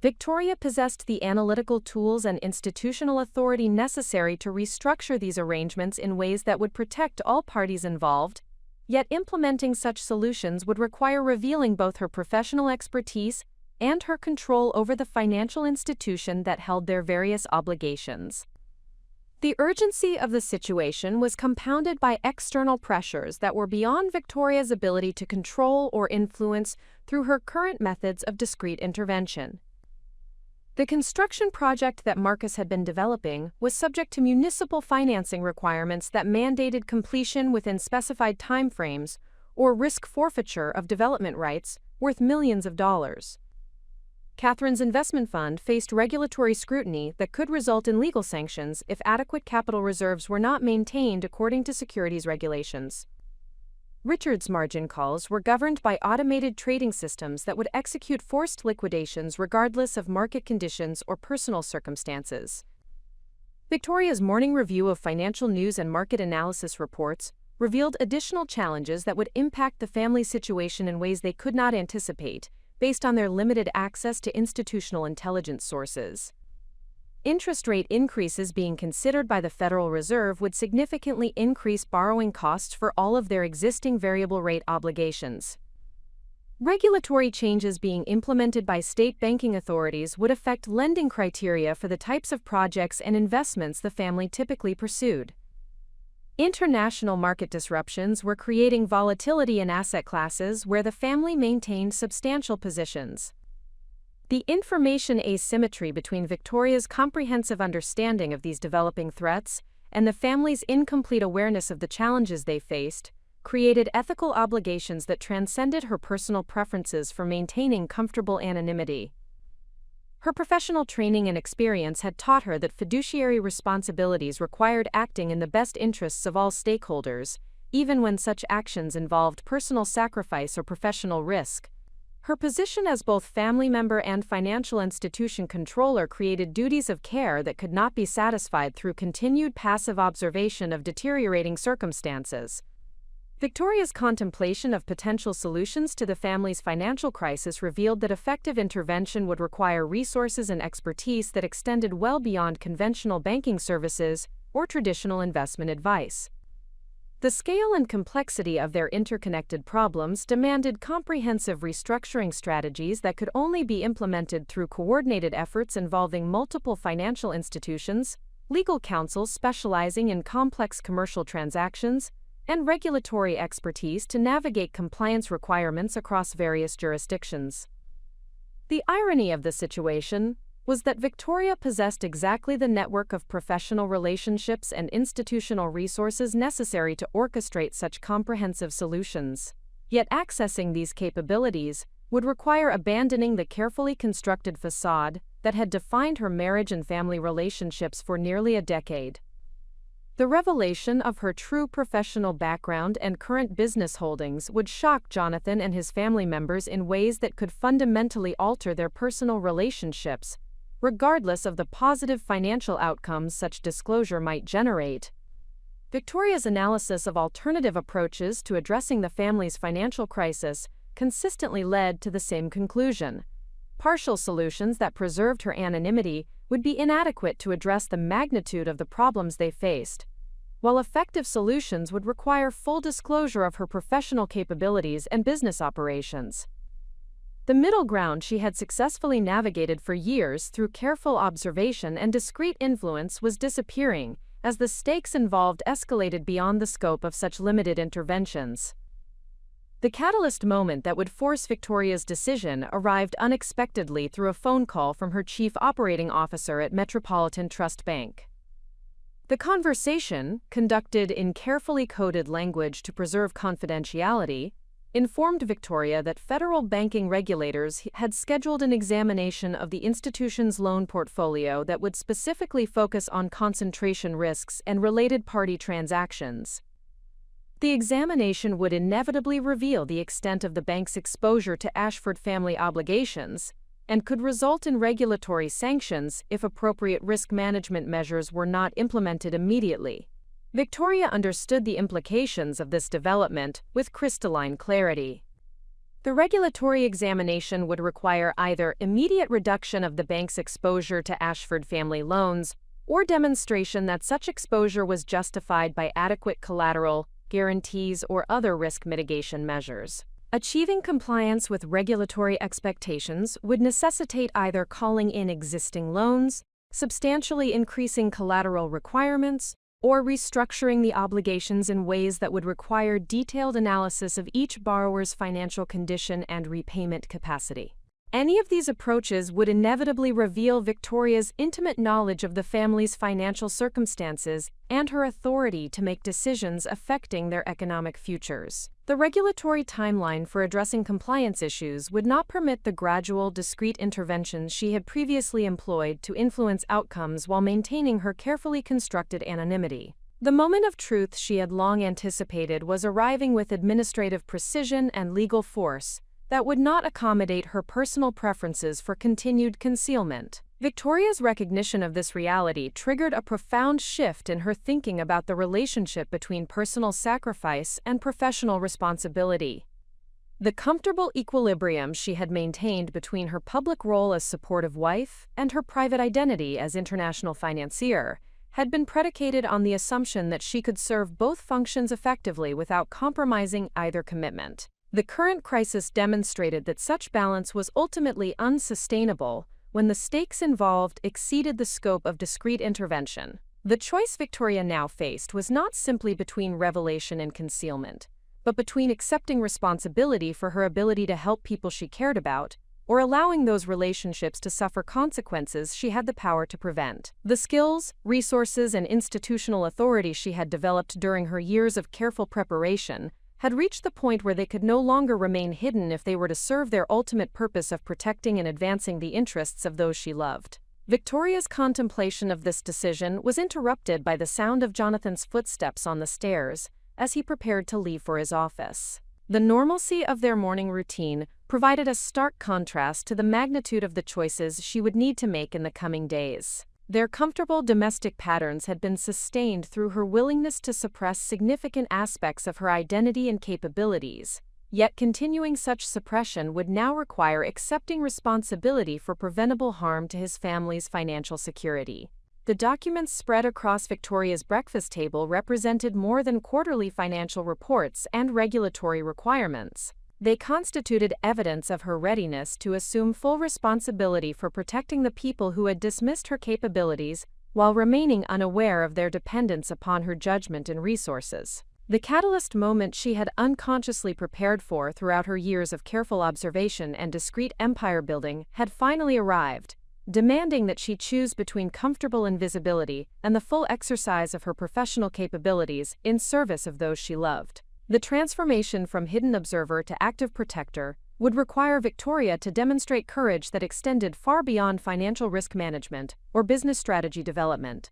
Victoria possessed the analytical tools and institutional authority necessary to restructure these arrangements in ways that would protect all parties involved, yet implementing such solutions would require revealing both her professional expertise and her control over the financial institution that held their various obligations. The urgency of the situation was compounded by external pressures that were beyond Victoria's ability to control or influence through her current methods of discreet intervention. The construction project that Marcus had been developing was subject to municipal financing requirements that mandated completion within specified timeframes or risk forfeiture of development rights worth millions of dollars. Catherine's investment fund faced regulatory scrutiny that could result in legal sanctions if adequate capital reserves were not maintained according to securities regulations. Richard's margin calls were governed by automated trading systems that would execute forced liquidations regardless of market conditions or personal circumstances. Victoria's morning review of financial news and market analysis reports revealed additional challenges that would impact the family's situation in ways they could not anticipate, based on their limited access to institutional intelligence sources. Interest rate increases being considered by the Federal Reserve would significantly increase borrowing costs for all of their existing variable rate obligations. Regulatory changes being implemented by state banking authorities would affect lending criteria for the types of projects and investments the family typically pursued. International market disruptions were creating volatility in asset classes where the family maintained substantial positions. The information asymmetry between Victoria's comprehensive understanding of these developing threats and the family's incomplete awareness of the challenges they faced created ethical obligations that transcended her personal preferences for maintaining comfortable anonymity. Her professional training and experience had taught her that fiduciary responsibilities required acting in the best interests of all stakeholders, even when such actions involved personal sacrifice or professional risk. Her position as both family member and financial institution controller created duties of care that could not be satisfied through continued passive observation of deteriorating circumstances. Victoria's contemplation of potential solutions to the family's financial crisis revealed that effective intervention would require resources and expertise that extended well beyond conventional banking services or traditional investment advice. The scale and complexity of their interconnected problems demanded comprehensive restructuring strategies that could only be implemented through coordinated efforts involving multiple financial institutions, legal counsel specializing in complex commercial transactions, and regulatory expertise to navigate compliance requirements across various jurisdictions. The irony of the situation was that Victoria possessed exactly the network of professional relationships and institutional resources necessary to orchestrate such comprehensive solutions. Yet accessing these capabilities would require abandoning the carefully constructed facade that had defined her marriage and family relationships for nearly a decade. The revelation of her true professional background and current business holdings would shock Jonathan and his family members in ways that could fundamentally alter their personal relationships, regardless of the positive financial outcomes such disclosure might generate. Victoria's analysis of alternative approaches to addressing the family's financial crisis consistently led to the same conclusion. Partial solutions that preserved her anonymity would be inadequate to address the magnitude of the problems they faced, while effective solutions would require full disclosure of her professional capabilities and business operations. The middle ground she had successfully navigated for years through careful observation and discreet influence was disappearing as the stakes involved escalated beyond the scope of such limited interventions. The catalyst moment that would force Victoria's decision arrived unexpectedly through a phone call from her chief operating officer at Metropolitan Trust Bank. The conversation, conducted in carefully coded language to preserve confidentiality, informed Victoria that federal banking regulators had scheduled an examination of the institution's loan portfolio that would specifically focus on concentration risks and related party transactions. The examination would inevitably reveal the extent of the bank's exposure to Ashford family obligations and could result in regulatory sanctions if appropriate risk management measures were not implemented immediately. Victoria understood the implications of this development with crystalline clarity. The regulatory examination would require either immediate reduction of the bank's exposure to Ashford family loans or demonstration that such exposure was justified by adequate collateral, guarantees, or other risk mitigation measures. Achieving compliance with regulatory expectations would necessitate either calling in existing loans, substantially increasing collateral requirements, or restructuring the obligations in ways that would require detailed analysis of each borrower's financial condition and repayment capacity. Any of these approaches would inevitably reveal Victoria's intimate knowledge of the family's financial circumstances and her authority to make decisions affecting their economic futures. The regulatory timeline for addressing compliance issues would not permit the gradual, discreet interventions she had previously employed to influence outcomes while maintaining her carefully constructed anonymity. The moment of truth she had long anticipated was arriving with administrative precision and legal force that would not accommodate her personal preferences for continued concealment. Victoria's recognition of this reality triggered a profound shift in her thinking about the relationship between personal sacrifice and professional responsibility. The comfortable equilibrium she had maintained between her public role as supportive wife and her private identity as international financier had been predicated on the assumption that she could serve both functions effectively without compromising either commitment. The current crisis demonstrated that such balance was ultimately unsustainable when the stakes involved exceeded the scope of discreet intervention. The choice Victoria now faced was not simply between revelation and concealment, but between accepting responsibility for her ability to help people she cared about, or allowing those relationships to suffer consequences she had the power to prevent. The skills, resources, and institutional authority she had developed during her years of careful preparation had reached the point where they could no longer remain hidden if they were to serve their ultimate purpose of protecting and advancing the interests of those she loved. Victoria's contemplation of this decision was interrupted by the sound of Jonathan's footsteps on the stairs as he prepared to leave for his office. The normalcy of their morning routine provided a stark contrast to the magnitude of the choices she would need to make in the coming days. Their comfortable domestic patterns had been sustained through her willingness to suppress significant aspects of her identity and capabilities, yet continuing such suppression would now require accepting responsibility for preventable harm to his family's financial security. The documents spread across Victoria's breakfast table represented more than quarterly financial reports and regulatory requirements. They constituted evidence of her readiness to assume full responsibility for protecting the people who had dismissed her capabilities while remaining unaware of their dependence upon her judgment and resources. The catalyst moment she had unconsciously prepared for throughout her years of careful observation and discreet empire building had finally arrived, demanding that she choose between comfortable invisibility and the full exercise of her professional capabilities in service of those she loved. The transformation from hidden observer to active protector would require Victoria to demonstrate courage that extended far beyond financial risk management or business strategy development.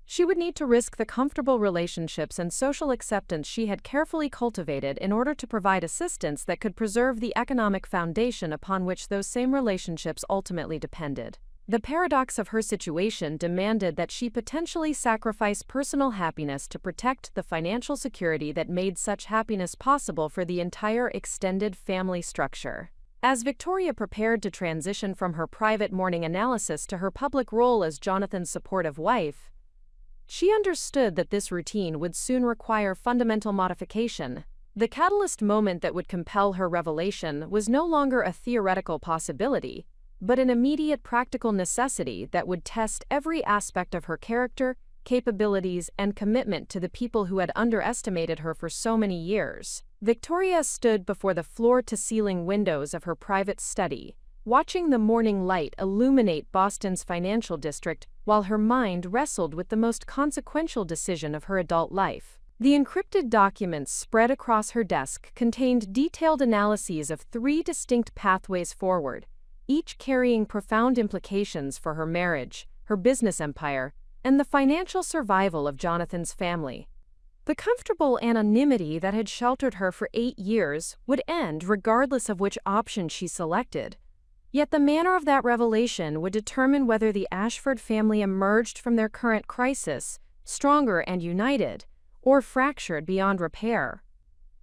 She would need to risk the comfortable relationships and social acceptance she had carefully cultivated in order to provide assistance that could preserve the economic foundation upon which those same relationships ultimately depended. The paradox of her situation demanded that she potentially sacrifice personal happiness to protect the financial security that made such happiness possible for the entire extended family structure. As Victoria prepared to transition from her private mourning analysis to her public role as Jonathan's supportive wife, she understood that this routine would soon require fundamental modification. The catalyst moment that would compel her revelation was no longer a theoretical possibility, but an immediate practical necessity that would test every aspect of her character, capabilities, and commitment to the people who had underestimated her for so many years. Victoria stood before the floor-to-ceiling windows of her private study, watching the morning light illuminate Boston's financial district while her mind wrestled with the most consequential decision of her adult life. The encrypted documents spread across her desk contained detailed analyses of 3 distinct pathways forward, each carrying profound implications for her marriage, her business empire, and the financial survival of Jonathan's family. The comfortable anonymity that had sheltered her for 8 years would end regardless of which option she selected. Yet the manner of that revelation would determine whether the Ashford family emerged from their current crisis stronger and united, or fractured beyond repair.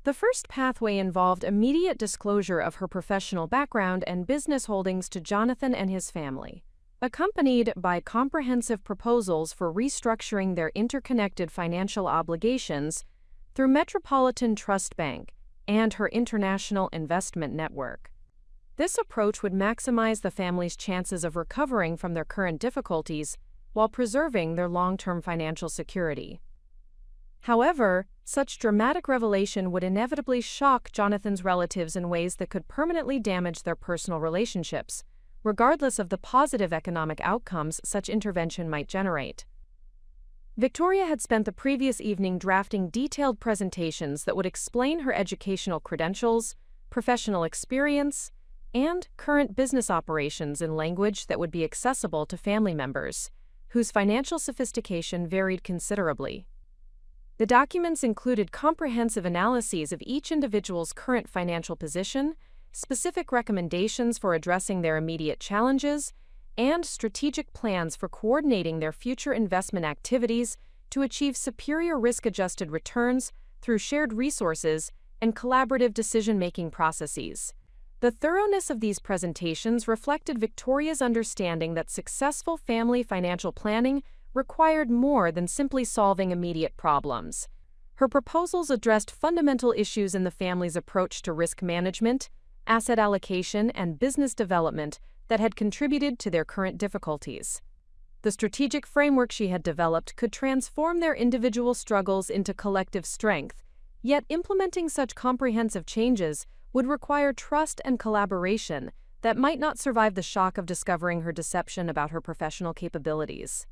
The first pathway involved immediate disclosure of her professional background and business holdings to Jonathan and his family, accompanied by comprehensive proposals for restructuring their interconnected financial obligations through Metropolitan Trust Bank and her international investment network. This approach would maximize the family's chances of recovering from their current difficulties while preserving their long-term financial security. However, such dramatic revelation would inevitably shock Jonathan's relatives in ways that could permanently damage their personal relationships, regardless of the positive economic outcomes such intervention might generate. Victoria had spent the previous evening drafting detailed presentations that would explain her educational credentials, professional experience, and current business operations in language that would be accessible to family members, whose financial sophistication varied considerably. The documents included comprehensive analyses of each individual's current financial position, specific recommendations for addressing their immediate challenges, and strategic plans for coordinating their future investment activities to achieve superior risk-adjusted returns through shared resources and collaborative decision-making processes. The thoroughness of these presentations reflected Victoria's understanding that successful family financial planning required more than simply solving immediate problems. Her proposals addressed fundamental issues in the family's approach to risk management, asset allocation, and business development that had contributed to their current difficulties. The strategic framework she had developed could transform their individual struggles into collective strength, yet implementing such comprehensive changes would require trust and collaboration that might not survive the shock of discovering her deception about her professional capabilities.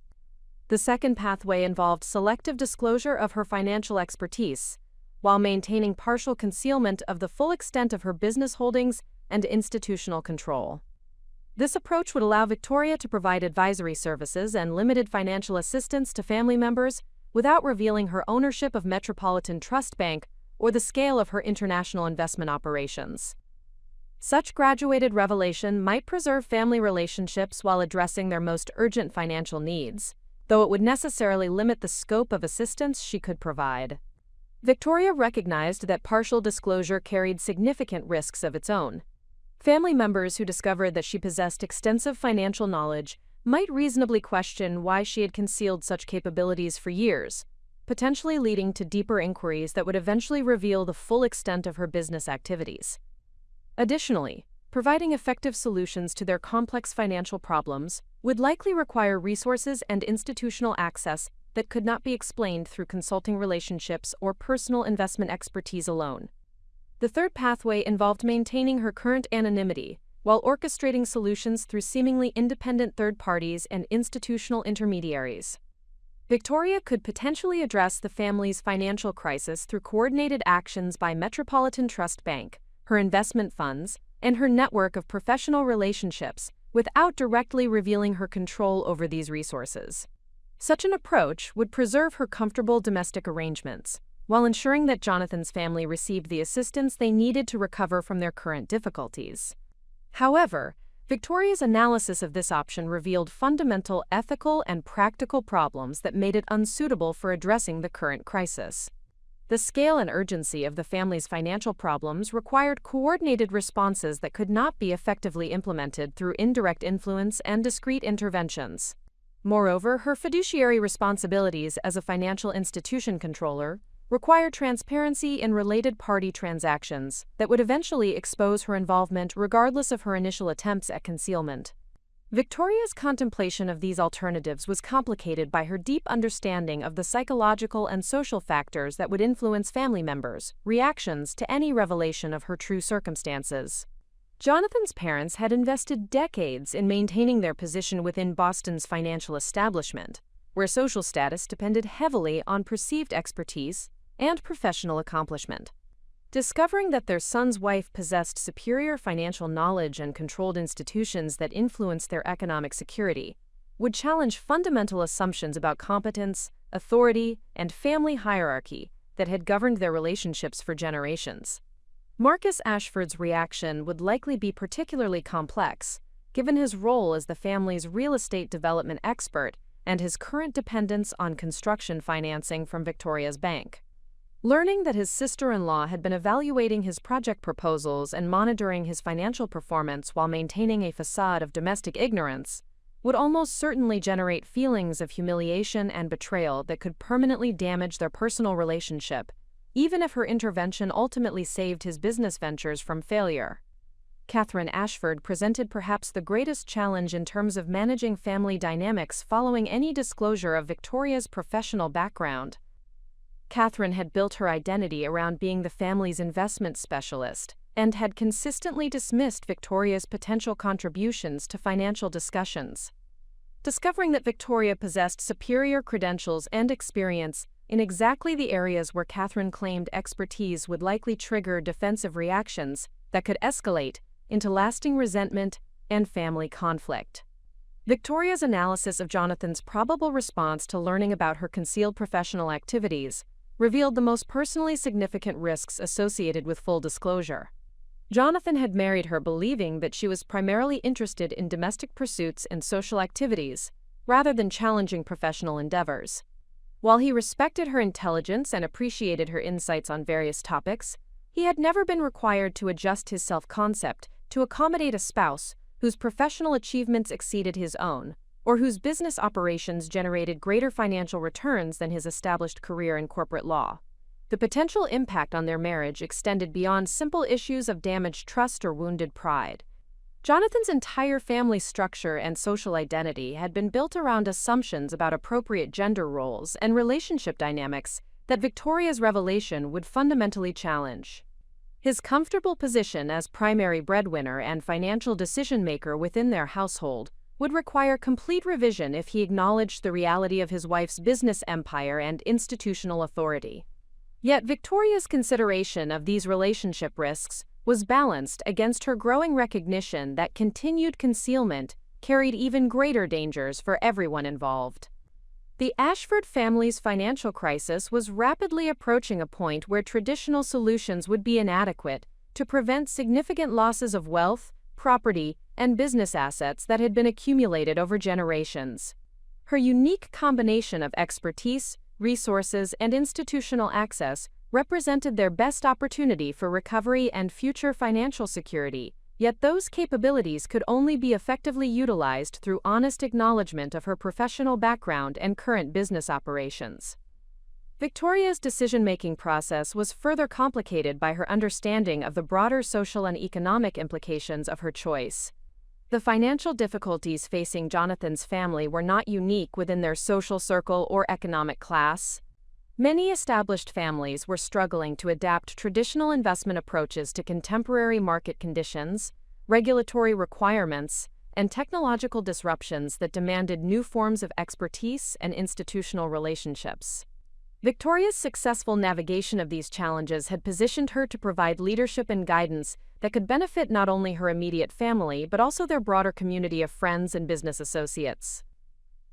The second pathway involved selective disclosure of her financial expertise, while maintaining partial concealment of the full extent of her business holdings and institutional control. This approach would allow Victoria to provide advisory services and limited financial assistance to family members without revealing her ownership of Metropolitan Trust Bank or the scale of her international investment operations. Such graduated revelation might preserve family relationships while addressing their most urgent financial needs, though it would necessarily limit the scope of assistance she could provide. Victoria recognized that partial disclosure carried significant risks of its own. Family members who discovered that she possessed extensive financial knowledge might reasonably question why she had concealed such capabilities for years, potentially leading to deeper inquiries that would eventually reveal the full extent of her business activities. Additionally, providing effective solutions to their complex financial problems would likely require resources and institutional access that could not be explained through consulting relationships or personal investment expertise alone. The third pathway involved maintaining her current anonymity while orchestrating solutions through seemingly independent third parties and institutional intermediaries. Victoria could potentially address the family's financial crisis through coordinated actions by Metropolitan Trust Bank, her investment funds, and her network of professional relationships without directly revealing her control over these resources. Such an approach would preserve her comfortable domestic arrangements, while ensuring that Jonathan's family received the assistance they needed to recover from their current difficulties. However, Victoria's analysis of this option revealed fundamental ethical and practical problems that made it unsuitable for addressing the current crisis. The scale and urgency of the family's financial problems required coordinated responses that could not be effectively implemented through indirect influence and discreet interventions. Moreover, her fiduciary responsibilities as a financial institution controller required transparency in related party transactions that would eventually expose her involvement regardless of her initial attempts at concealment. Victoria's contemplation of these alternatives was complicated by her deep understanding of the psychological and social factors that would influence family members' reactions to any revelation of her true circumstances. Jonathan's parents had invested decades in maintaining their position within Boston's financial establishment, where social status depended heavily on perceived expertise and professional accomplishment. Discovering that their son's wife possessed superior financial knowledge and controlled institutions that influenced their economic security would challenge fundamental assumptions about competence, authority, and family hierarchy that had governed their relationships for generations. Marcus Ashford's reaction would likely be particularly complex, given his role as the family's real estate development expert and his current dependence on construction financing from Victoria's bank. Learning that his sister-in-law had been evaluating his project proposals and monitoring his financial performance while maintaining a facade of domestic ignorance would almost certainly generate feelings of humiliation and betrayal that could permanently damage their personal relationship, even if her intervention ultimately saved his business ventures from failure. Catherine Ashford presented perhaps the greatest challenge in terms of managing family dynamics following any disclosure of Victoria's professional background. Catherine had built her identity around being the family's investment specialist and had consistently dismissed Victoria's potential contributions to financial discussions. Discovering that Victoria possessed superior credentials and experience in exactly the areas where Catherine claimed expertise would likely trigger defensive reactions that could escalate into lasting resentment and family conflict. Victoria's analysis of Jonathan's probable response to learning about her concealed professional activities revealed the most personally significant risks associated with full disclosure. Jonathan had married her believing that she was primarily interested in domestic pursuits and social activities, rather than challenging professional endeavors. While he respected her intelligence and appreciated her insights on various topics, he had never been required to adjust his self-concept to accommodate a spouse whose professional achievements exceeded his own, or whose business operations generated greater financial returns than his established career in corporate law. The potential impact on their marriage extended beyond simple issues of damaged trust or wounded pride. Jonathan's entire family structure and social identity had been built around assumptions about appropriate gender roles and relationship dynamics that Victoria's revelation would fundamentally challenge. His comfortable position as primary breadwinner and financial decision-maker within their household would require complete revision if he acknowledged the reality of his wife's business empire and institutional authority. Yet Victoria's consideration of these relationship risks was balanced against her growing recognition that continued concealment carried even greater dangers for everyone involved. The Ashford family's financial crisis was rapidly approaching a point where traditional solutions would be inadequate to prevent significant losses of wealth, property, and business assets that had been accumulated over generations. Her unique combination of expertise, resources, and institutional access represented their best opportunity for recovery and future financial security, yet those capabilities could only be effectively utilized through honest acknowledgement of her professional background and current business operations. Victoria's decision-making process was further complicated by her understanding of the broader social and economic implications of her choice. The financial difficulties facing Jonathan's family were not unique within their social circle or economic class. Many established families were struggling to adapt traditional investment approaches to contemporary market conditions, regulatory requirements, and technological disruptions that demanded new forms of expertise and institutional relationships. Victoria's successful navigation of these challenges had positioned her to provide leadership and guidance that could benefit not only her immediate family but also their broader community of friends and business associates.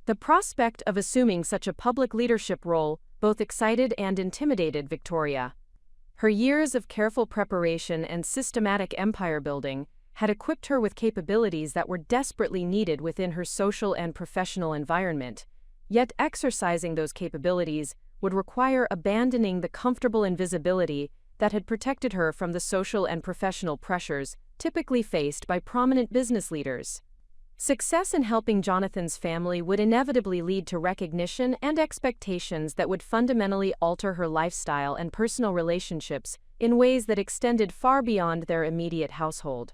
The prospect of assuming such a public leadership role both excited and intimidated Victoria. Her years of careful preparation and systematic empire building had equipped her with capabilities that were desperately needed within her social and professional environment, yet exercising those capabilities would require abandoning the comfortable invisibility that had protected her from the social and professional pressures typically faced by prominent business leaders. Success in helping Jonathan's family would inevitably lead to recognition and expectations that would fundamentally alter her lifestyle and personal relationships in ways that extended far beyond their immediate household.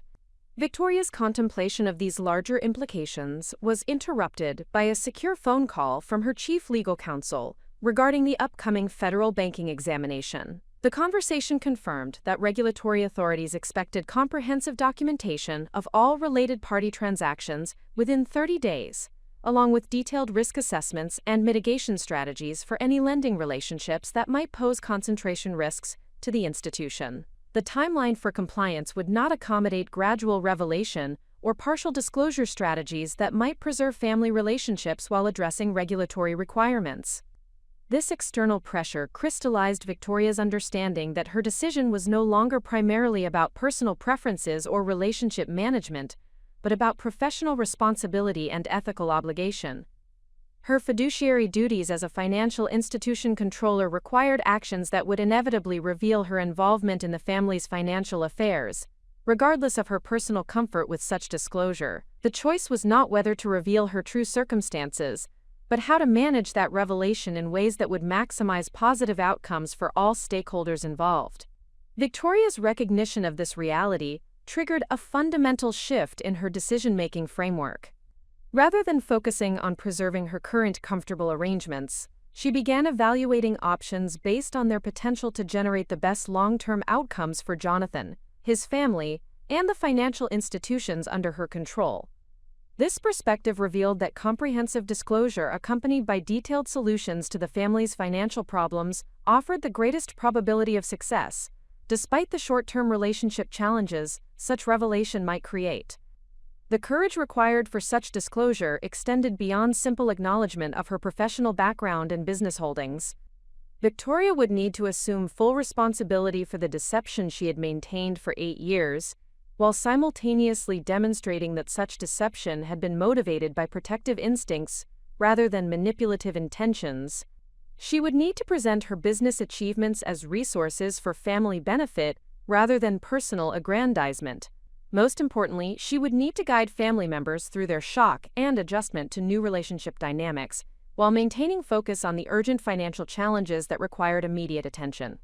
Victoria's contemplation of these larger implications was interrupted by a secure phone call from her chief legal counsel regarding the upcoming federal banking examination. The conversation confirmed that regulatory authorities expected comprehensive documentation of all related party transactions within 30 days, along with detailed risk assessments and mitigation strategies for any lending relationships that might pose concentration risks to the institution. The timeline for compliance would not accommodate gradual revelation or partial disclosure strategies that might preserve family relationships while addressing regulatory requirements. This external pressure crystallized Victoria's understanding that her decision was no longer primarily about personal preferences or relationship management, but about professional responsibility and ethical obligation. Her fiduciary duties as a financial institution controller required actions that would inevitably reveal her involvement in the family's financial affairs. Regardless of her personal comfort with such disclosure, the choice was not whether to reveal her true circumstances, but how to manage that revelation in ways that would maximize positive outcomes for all stakeholders involved. Victoria's recognition of this reality triggered a fundamental shift in her decision-making framework. Rather than focusing on preserving her current comfortable arrangements, she began evaluating options based on their potential to generate the best long-term outcomes for Jonathan, his family, and the financial institutions under her control. This perspective revealed that comprehensive disclosure accompanied by detailed solutions to the family's financial problems offered the greatest probability of success, despite the short-term relationship challenges such revelation might create. The courage required for such disclosure extended beyond simple acknowledgement of her professional background and business holdings. Victoria would need to assume full responsibility for the deception she had maintained for 8 years, while simultaneously demonstrating that such deception had been motivated by protective instincts rather than manipulative intentions. She would need to present her business achievements as resources for family benefit rather than personal aggrandizement. Most importantly, she would need to guide family members through their shock and adjustment to new relationship dynamics, while maintaining focus on the urgent financial challenges that required immediate attention.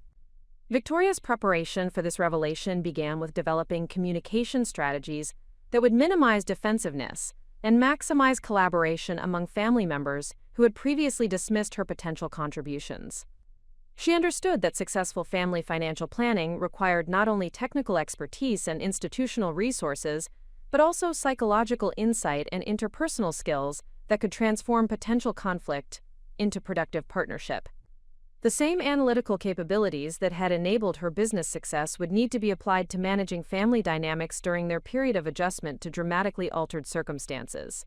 Victoria's preparation for this revelation began with developing communication strategies that would minimize defensiveness and maximize collaboration among family members who had previously dismissed her potential contributions. She understood that successful family financial planning required not only technical expertise and institutional resources, but also psychological insight and interpersonal skills that could transform potential conflict into productive partnership. The same analytical capabilities that had enabled her business success would need to be applied to managing family dynamics during their period of adjustment to dramatically altered circumstances.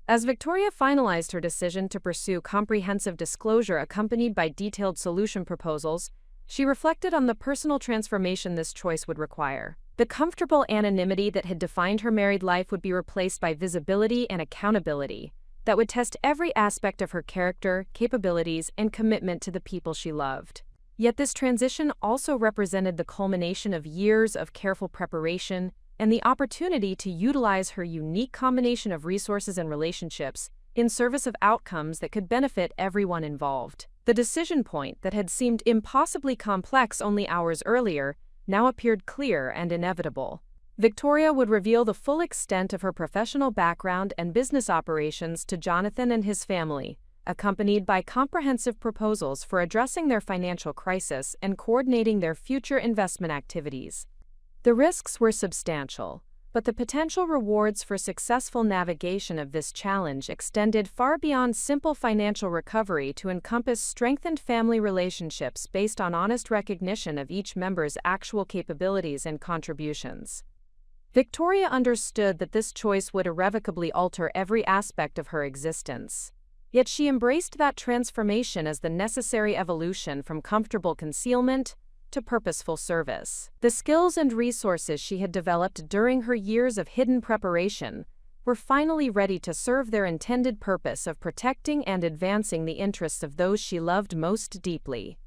As Victoria finalized her decision to pursue comprehensive disclosure accompanied by detailed solution proposals, she reflected on the personal transformation this choice would require. The comfortable anonymity that had defined her married life would be replaced by visibility and accountability that would test every aspect of her character, capabilities, and commitment to the people she loved. Yet this transition also represented the culmination of years of careful preparation and the opportunity to utilize her unique combination of resources and relationships in service of outcomes that could benefit everyone involved. The decision point that had seemed impossibly complex only hours earlier now appeared clear and inevitable. Victoria would reveal the full extent of her professional background and business operations to Jonathan and his family, accompanied by comprehensive proposals for addressing their financial crisis and coordinating their future investment activities. The risks were substantial, but the potential rewards for successful navigation of this challenge extended far beyond simple financial recovery to encompass strengthened family relationships based on honest recognition of each member's actual capabilities and contributions. Victoria understood that this choice would irrevocably alter every aspect of her existence. Yet she embraced that transformation as the necessary evolution from comfortable concealment to purposeful service. The skills and resources she had developed during her years of hidden preparation were finally ready to serve their intended purpose of protecting and advancing the interests of those she loved most deeply.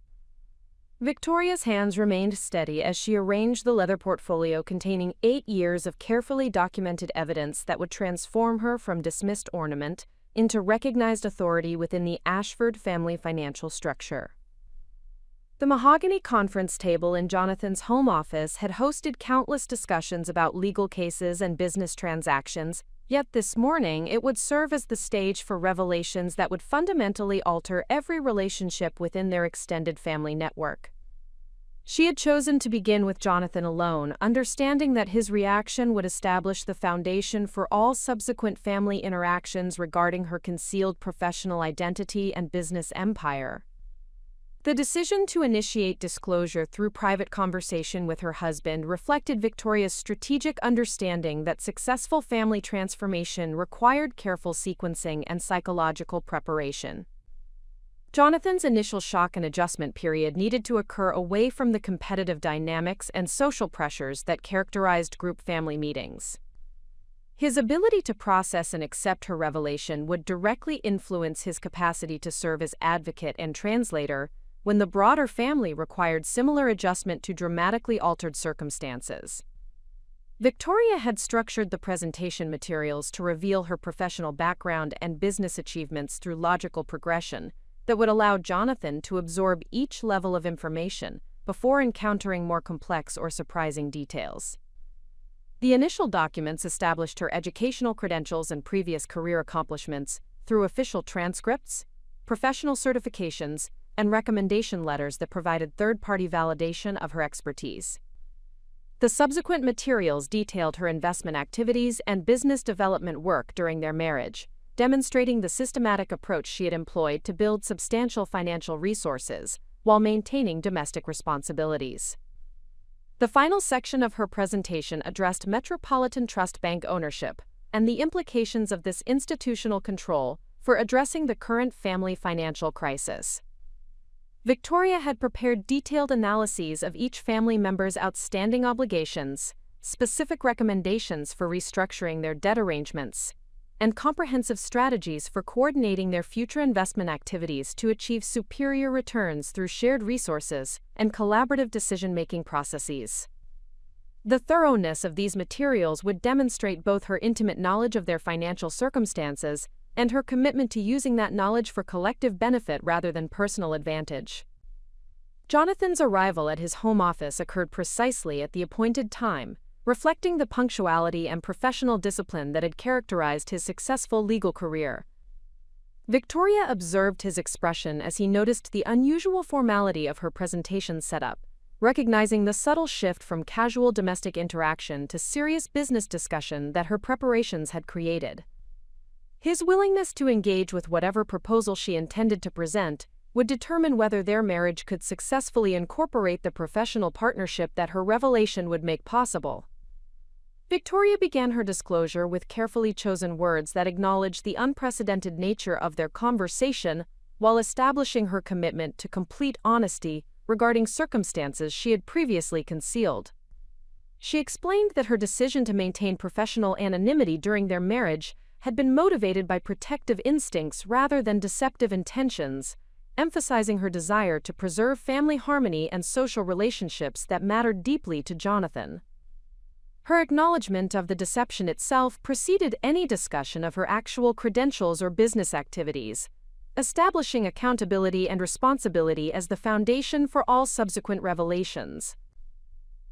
Victoria's hands remained steady as she arranged the leather portfolio containing 8 years of carefully documented evidence that would transform her from dismissed ornament into recognized authority within the Ashford family financial structure. The mahogany conference table in Jonathan's home office had hosted countless discussions about legal cases and business transactions, yet this morning it would serve as the stage for revelations that would fundamentally alter every relationship within their extended family network. She had chosen to begin with Jonathan alone, understanding that his reaction would establish the foundation for all subsequent family interactions regarding her concealed professional identity and business empire. The decision to initiate disclosure through private conversation with her husband reflected Victoria's strategic understanding that successful family transformation required careful sequencing and psychological preparation. Jonathan's initial shock and adjustment period needed to occur away from the competitive dynamics and social pressures that characterized group family meetings. His ability to process and accept her revelation would directly influence his capacity to serve as advocate and translator when the broader family required similar adjustment to dramatically altered circumstances. Victoria had structured the presentation materials to reveal her professional background and business achievements through logical progression that would allow Jonathan to absorb each level of information before encountering more complex or surprising details. The initial documents established her educational credentials and previous career accomplishments through official transcripts, professional certifications, and recommendation letters that provided third-party validation of her expertise. The subsequent materials detailed her investment activities and business development work during their marriage, demonstrating the systematic approach she had employed to build substantial financial resources while maintaining domestic responsibilities. The final section of her presentation addressed Metropolitan Trust Bank ownership and the implications of this institutional control for addressing the current family financial crisis. Victoria had prepared detailed analyses of each family member's outstanding obligations, specific recommendations for restructuring their debt arrangements, and comprehensive strategies for coordinating their future investment activities to achieve superior returns through shared resources and collaborative decision-making processes. The thoroughness of these materials would demonstrate both her intimate knowledge of their financial circumstances and her commitment to using that knowledge for collective benefit rather than personal advantage. Jonathan's arrival at his home office occurred precisely at the appointed time, reflecting the punctuality and professional discipline that had characterized his successful legal career. Victoria observed his expression as he noticed the unusual formality of her presentation setup, recognizing the subtle shift from casual domestic interaction to serious business discussion that her preparations had created. His willingness to engage with whatever proposal she intended to present would determine whether their marriage could successfully incorporate the professional partnership that her revelation would make possible. Victoria began her disclosure with carefully chosen words that acknowledged the unprecedented nature of their conversation while establishing her commitment to complete honesty regarding circumstances she had previously concealed. She explained that her decision to maintain professional anonymity during their marriage had been motivated by protective instincts rather than deceptive intentions, emphasizing her desire to preserve family harmony and social relationships that mattered deeply to Jonathan. Her acknowledgement of the deception itself preceded any discussion of her actual credentials or business activities, establishing accountability and responsibility as the foundation for all subsequent revelations.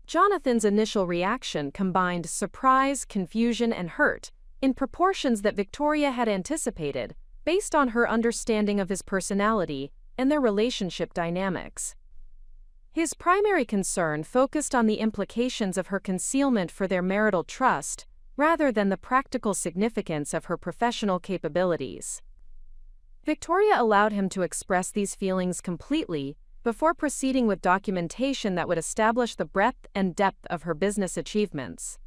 Jonathan's initial reaction combined surprise, confusion, and hurt, in proportions that Victoria had anticipated, based on her understanding of his personality and their relationship dynamics. His primary concern focused on the implications of her concealment for their marital trust, rather than the practical significance of her professional capabilities. Victoria allowed him to express these feelings completely before proceeding with documentation that would establish the breadth and depth of her business achievements.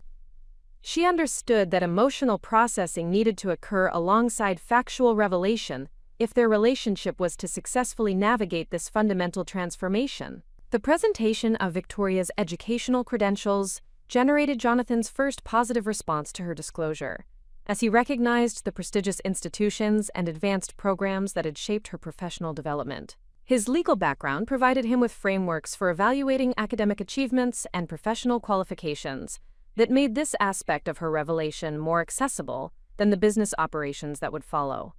She understood that emotional processing needed to occur alongside factual revelation if their relationship was to successfully navigate this fundamental transformation. The presentation of Victoria's educational credentials generated Jonathan's first positive response to her disclosure, as he recognized the prestigious institutions and advanced programs that had shaped her professional development. His legal background provided him with frameworks for evaluating academic achievements and professional qualifications that made this aspect of her revelation more accessible than the business operations that would follow.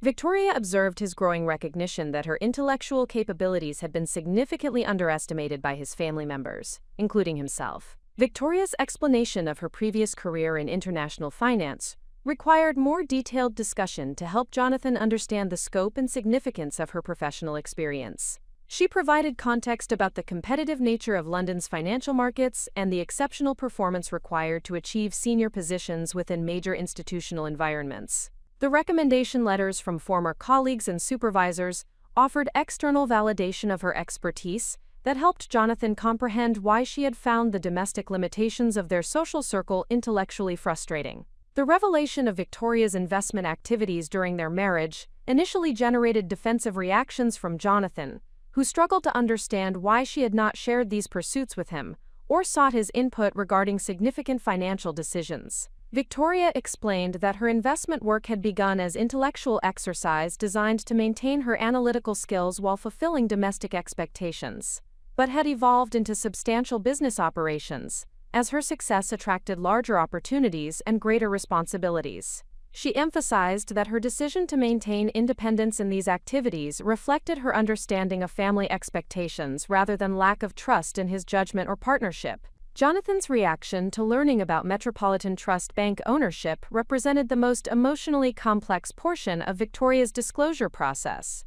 Victoria observed his growing recognition that her intellectual capabilities had been significantly underestimated by his family members, including himself. Victoria's explanation of her previous career in international finance required more detailed discussion to help Jonathan understand the scope and significance of her professional experience. She provided context about the competitive nature of London's financial markets and the exceptional performance required to achieve senior positions within major institutional environments. The recommendation letters from former colleagues and supervisors offered external validation of her expertise that helped Jonathan comprehend why she had found the domestic limitations of their social circle intellectually frustrating. The revelation of Victoria's investment activities during their marriage initially generated defensive reactions from Jonathan, who struggled to understand why she had not shared these pursuits with him or sought his input regarding significant financial decisions. Victoria explained that her investment work had begun as intellectual exercise designed to maintain her analytical skills while fulfilling domestic expectations, but had evolved into substantial business operations, as her success attracted larger opportunities and greater responsibilities. She emphasized that her decision to maintain independence in these activities reflected her understanding of family expectations rather than lack of trust in his judgment or partnership. Jonathan's reaction to learning about Metropolitan Trust Bank ownership represented the most emotionally complex portion of Victoria's disclosure process.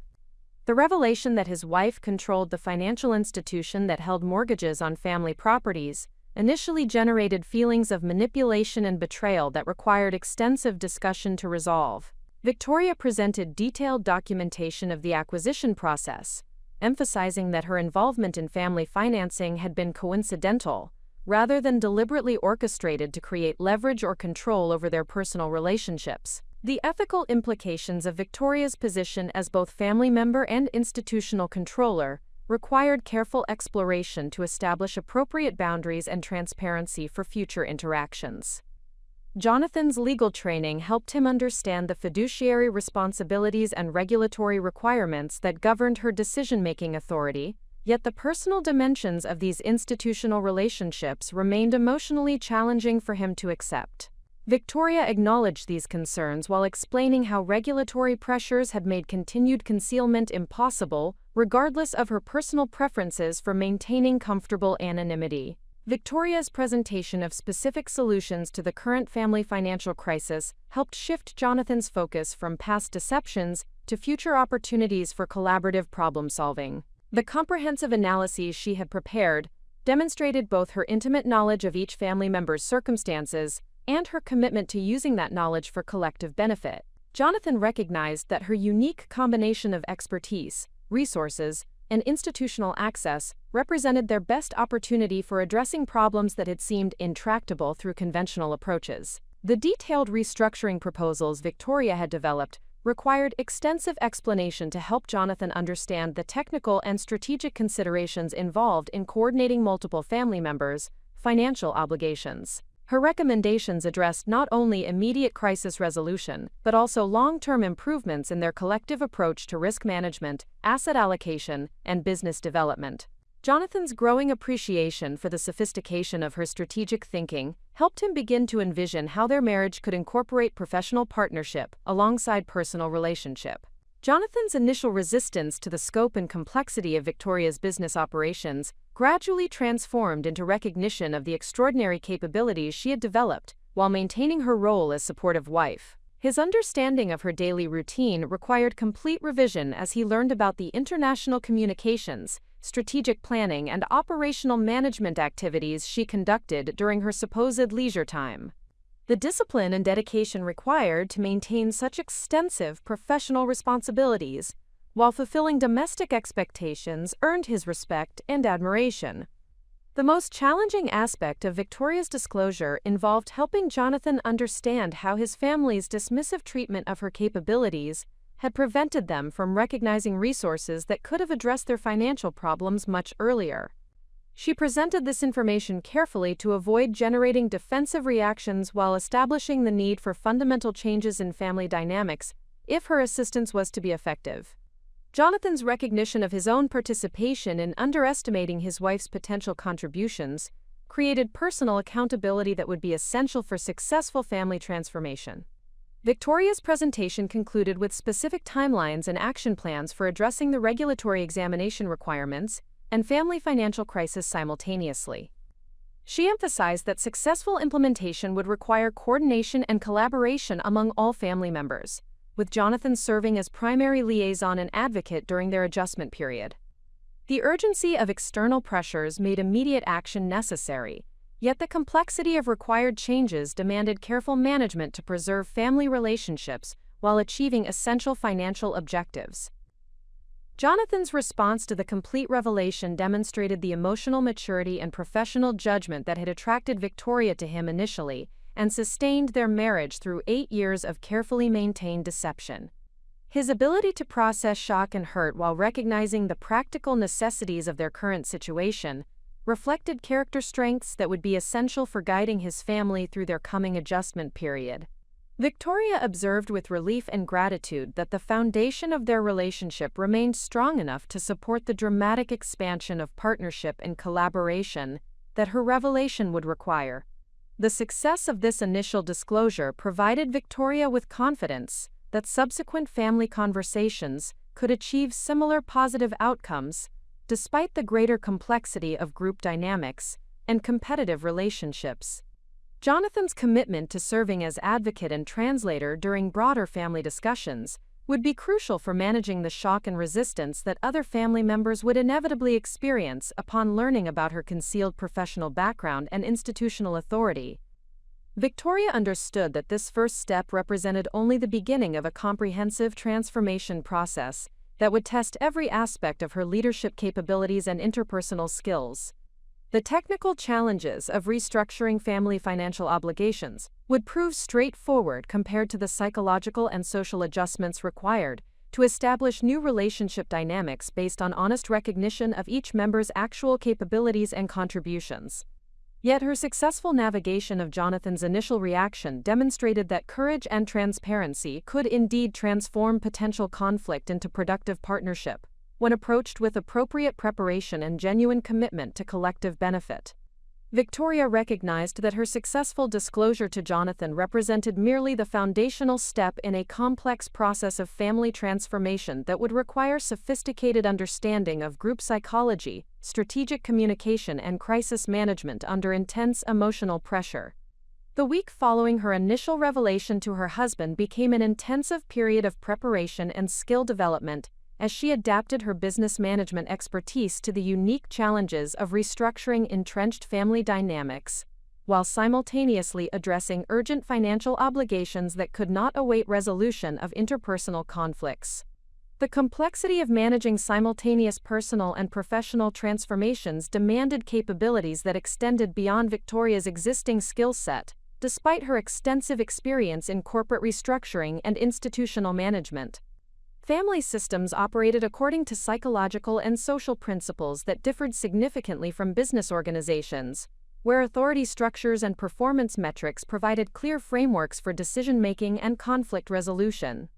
The revelation that his wife controlled the financial institution that held mortgages on family properties initially generated feelings of manipulation and betrayal that required extensive discussion to resolve. Victoria presented detailed documentation of the acquisition process, emphasizing that her involvement in family financing had been coincidental, rather than deliberately orchestrated to create leverage or control over their personal relationships. The ethical implications of Victoria's position as both family member and institutional controller required careful exploration to establish appropriate boundaries and transparency for future interactions. Jonathan's legal training helped him understand the fiduciary responsibilities and regulatory requirements that governed her decision-making authority, yet the personal dimensions of these institutional relationships remained emotionally challenging for him to accept. Victoria acknowledged these concerns while explaining how regulatory pressures had made continued concealment impossible, regardless of her personal preferences for maintaining comfortable anonymity. Victoria's presentation of specific solutions to the current family financial crisis helped shift Jonathan's focus from past deceptions to future opportunities for collaborative problem-solving. The comprehensive analyses she had prepared demonstrated both her intimate knowledge of each family member's circumstances and her commitment to using that knowledge for collective benefit. Jonathan recognized that her unique combination of expertise, resources, and institutional access represented their best opportunity for addressing problems that had seemed intractable through conventional approaches. The detailed restructuring proposals Victoria had developed required extensive explanation to help Jonathan understand the technical and strategic considerations involved in coordinating multiple family members' financial obligations. Her recommendations addressed not only immediate crisis resolution, but also long-term improvements in their collective approach to risk management, asset allocation, and business development. Jonathan's growing appreciation for the sophistication of her strategic thinking helped him begin to envision how their marriage could incorporate professional partnership alongside personal relationship. Jonathan's initial resistance to the scope and complexity of Victoria's business operations gradually transformed into recognition of the extraordinary capabilities she had developed while maintaining her role as supportive wife. His understanding of her daily routine required complete revision as he learned about the international communications, strategic planning, and operational management activities she conducted during her supposed leisure time. The discipline and dedication required to maintain such extensive professional responsibilities while fulfilling domestic expectations earned his respect and admiration. The most challenging aspect of Victoria's disclosure involved helping Jonathan understand how his family's dismissive treatment of her capabilities had prevented them from recognizing resources that could have addressed their financial problems much earlier. She presented this information carefully to avoid generating defensive reactions while establishing the need for fundamental changes in family dynamics if her assistance was to be effective. Jonathan's recognition of his own participation in underestimating his wife's potential contributions created personal accountability that would be essential for successful family transformation. Victoria's presentation concluded with specific timelines and action plans for addressing the regulatory examination requirements and family financial crisis simultaneously. She emphasized that successful implementation would require coordination and collaboration among all family members, with Jonathan serving as primary liaison and advocate during their adjustment period. The urgency of external pressures made immediate action necessary, yet the complexity of required changes demanded careful management to preserve family relationships while achieving essential financial objectives. Jonathan's response to the complete revelation demonstrated the emotional maturity and professional judgment that had attracted Victoria to him initially and sustained their marriage through 8 years of carefully maintained deception. His ability to process shock and hurt while recognizing the practical necessities of their current situation reflected character strengths that would be essential for guiding his family through their coming adjustment period. Victoria observed with relief and gratitude that the foundation of their relationship remained strong enough to support the dramatic expansion of partnership and collaboration that her revelation would require. The success of this initial disclosure provided Victoria with confidence that subsequent family conversations could achieve similar positive outcomes, despite the greater complexity of group dynamics and competitive relationships. Jonathan's commitment to serving as advocate and translator during broader family discussions would be crucial for managing the shock and resistance that other family members would inevitably experience upon learning about her concealed professional background and institutional authority. Victoria understood that this first step represented only the beginning of a comprehensive transformation process that would test every aspect of her leadership capabilities and interpersonal skills. The technical challenges of restructuring family financial obligations would prove straightforward compared to the psychological and social adjustments required to establish new relationship dynamics based on honest recognition of each member's actual capabilities and contributions. Yet her successful navigation of Jonathan's initial reaction demonstrated that courage and transparency could indeed transform potential conflict into productive partnership, when approached with appropriate preparation and genuine commitment to collective benefit. Victoria recognized that her successful disclosure to Jonathan represented merely the foundational step in a complex process of family transformation that would require sophisticated understanding of group psychology, strategic communication, and crisis management under intense emotional pressure. The week following her initial revelation to her husband became an intensive period of preparation and skill development, as she adapted her business management expertise to the unique challenges of restructuring entrenched family dynamics, while simultaneously addressing urgent financial obligations that could not await resolution of interpersonal conflicts. The complexity of managing simultaneous personal and professional transformations demanded capabilities that extended beyond Victoria's existing skill set, despite her extensive experience in corporate restructuring and institutional management. Family systems operated according to psychological and social principles that differed significantly from business organizations, where authority structures and performance metrics provided clear frameworks for decision-making and conflict resolution.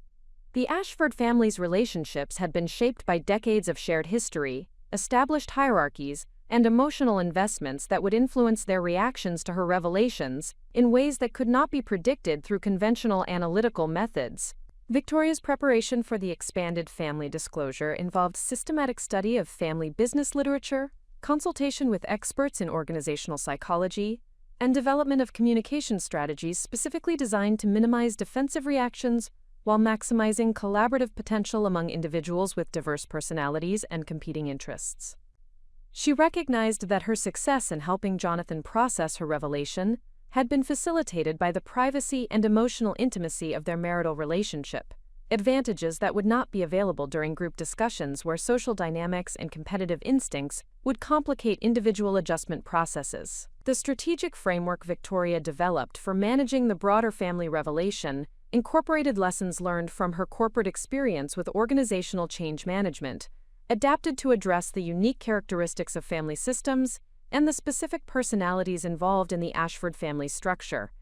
The Ashford family's relationships had been shaped by decades of shared history, established hierarchies, and emotional investments that would influence their reactions to her revelations in ways that could not be predicted through conventional analytical methods. Victoria's preparation for the expanded family disclosure involved systematic study of family business literature, consultation with experts in organizational psychology, and development of communication strategies specifically designed to minimize defensive reactions while maximizing collaborative potential among individuals with diverse personalities and competing interests. She recognized that her success in helping Jonathan process her revelation had been facilitated by the privacy and emotional intimacy of their marital relationship, advantages that would not be available during group discussions where social dynamics and competitive instincts would complicate individual adjustment processes. The strategic framework Victoria developed for managing the broader family revelation incorporated lessons learned from her corporate experience with organizational change management, adapted to address the unique characteristics of family systems and the specific personalities involved in the Ashford family structure.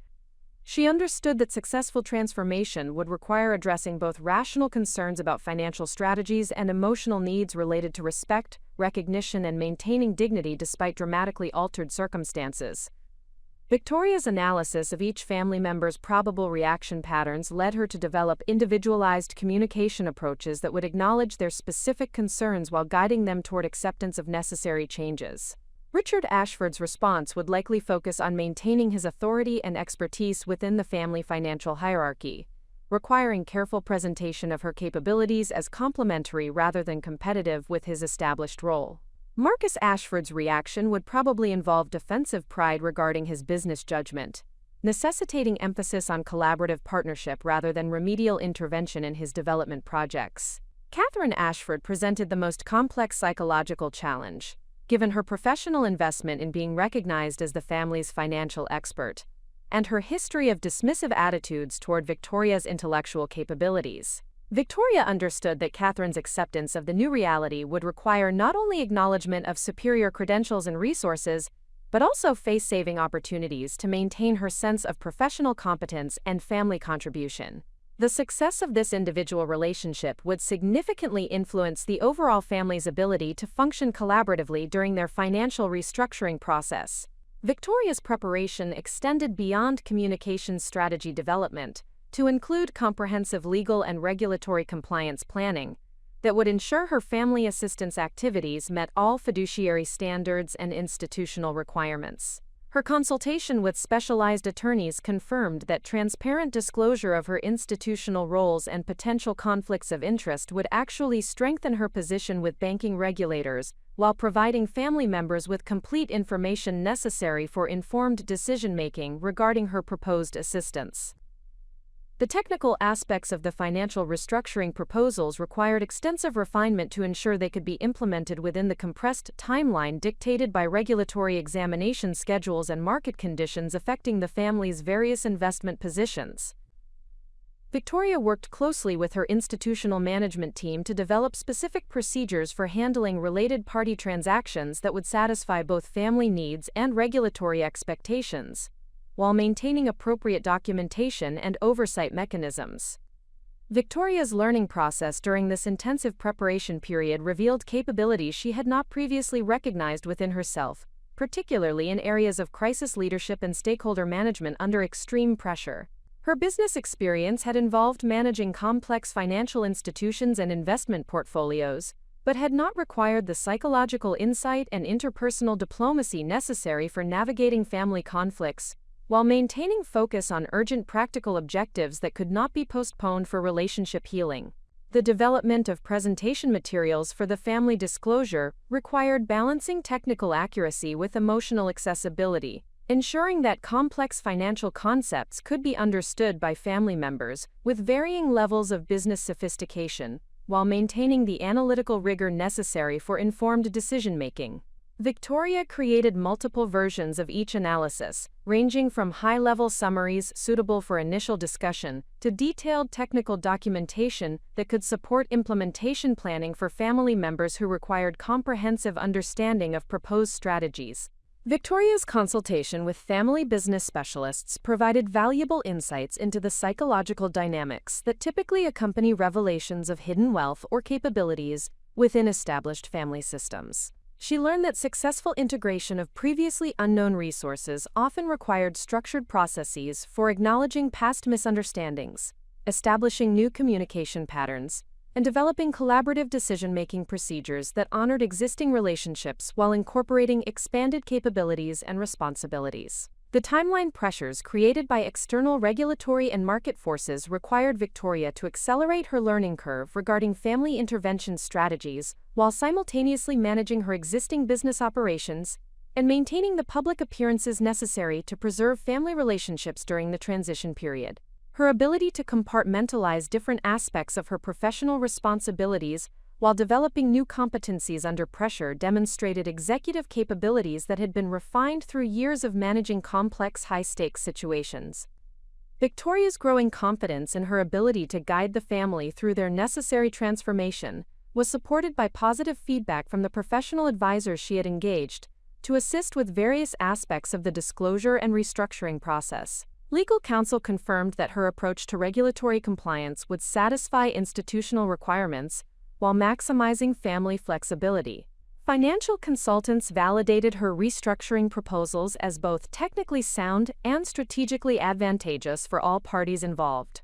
She understood that successful transformation would require addressing both rational concerns about financial strategies and emotional needs related to respect, recognition, and maintaining dignity despite dramatically altered circumstances. Victoria's analysis of each family member's probable reaction patterns led her to develop individualized communication approaches that would acknowledge their specific concerns while guiding them toward acceptance of necessary changes. Richard Ashford's response would likely focus on maintaining his authority and expertise within the family financial hierarchy, requiring careful presentation of her capabilities as complementary rather than competitive with his established role. Marcus Ashford's reaction would probably involve defensive pride regarding his business judgment, necessitating emphasis on collaborative partnership rather than remedial intervention in his development projects. Catherine Ashford presented the most complex psychological challenge, given her professional investment in being recognized as the family's financial expert, and her history of dismissive attitudes toward Victoria's intellectual capabilities. Victoria understood that Catherine's acceptance of the new reality would require not only acknowledgement of superior credentials and resources, but also face-saving opportunities to maintain her sense of professional competence and family contribution. The success of this individual relationship would significantly influence the overall family's ability to function collaboratively during their financial restructuring process. Victoria's preparation extended beyond communication strategy development to include comprehensive legal and regulatory compliance planning that would ensure her family assistance activities met all fiduciary standards and institutional requirements. Her consultation with specialized attorneys confirmed that transparent disclosure of her institutional roles and potential conflicts of interest would actually strengthen her position with banking regulators, while providing family members with complete information necessary for informed decision-making regarding her proposed assistance. The technical aspects of the financial restructuring proposals required extensive refinement to ensure they could be implemented within the compressed timeline dictated by regulatory examination schedules and market conditions affecting the family's various investment positions. Victoria worked closely with her institutional management team to develop specific procedures for handling related party transactions that would satisfy both family needs and regulatory expectations, while maintaining appropriate documentation and oversight mechanisms. Victoria's learning process during this intensive preparation period revealed capabilities she had not previously recognized within herself, particularly in areas of crisis leadership and stakeholder management under extreme pressure. Her business experience had involved managing complex financial institutions and investment portfolios, but had not required the psychological insight and interpersonal diplomacy necessary for navigating family conflicts, while maintaining focus on urgent practical objectives that could not be postponed for relationship healing. The development of presentation materials for the family disclosure required balancing technical accuracy with emotional accessibility, ensuring that complex financial concepts could be understood by family members with varying levels of business sophistication, while maintaining the analytical rigor necessary for informed decision-making. Victoria created multiple versions of each analysis, ranging from high-level summaries suitable for initial discussion to detailed technical documentation that could support implementation planning for family members who required comprehensive understanding of proposed strategies. Victoria's consultation with family business specialists provided valuable insights into the psychological dynamics that typically accompany revelations of hidden wealth or capabilities within established family systems. She learned that successful integration of previously unknown resources often required structured processes for acknowledging past misunderstandings, establishing new communication patterns, and developing collaborative decision-making procedures that honored existing relationships while incorporating expanded capabilities and responsibilities. The timeline pressures created by external regulatory and market forces required Victoria to accelerate her learning curve regarding family intervention strategies while simultaneously managing her existing business operations and maintaining the public appearances necessary to preserve family relationships during the transition period. Her ability to compartmentalize different aspects of her professional responsibilities while developing new competencies under pressure demonstrated executive capabilities that had been refined through years of managing complex high-stakes situations. Victoria's growing confidence in her ability to guide the family through their necessary transformation was supported by positive feedback from the professional advisors she had engaged to assist with various aspects of the disclosure and restructuring process. Legal counsel confirmed that her approach to regulatory compliance would satisfy institutional requirements while maximizing family flexibility. Financial consultants validated her restructuring proposals as both technically sound and strategically advantageous for all parties involved.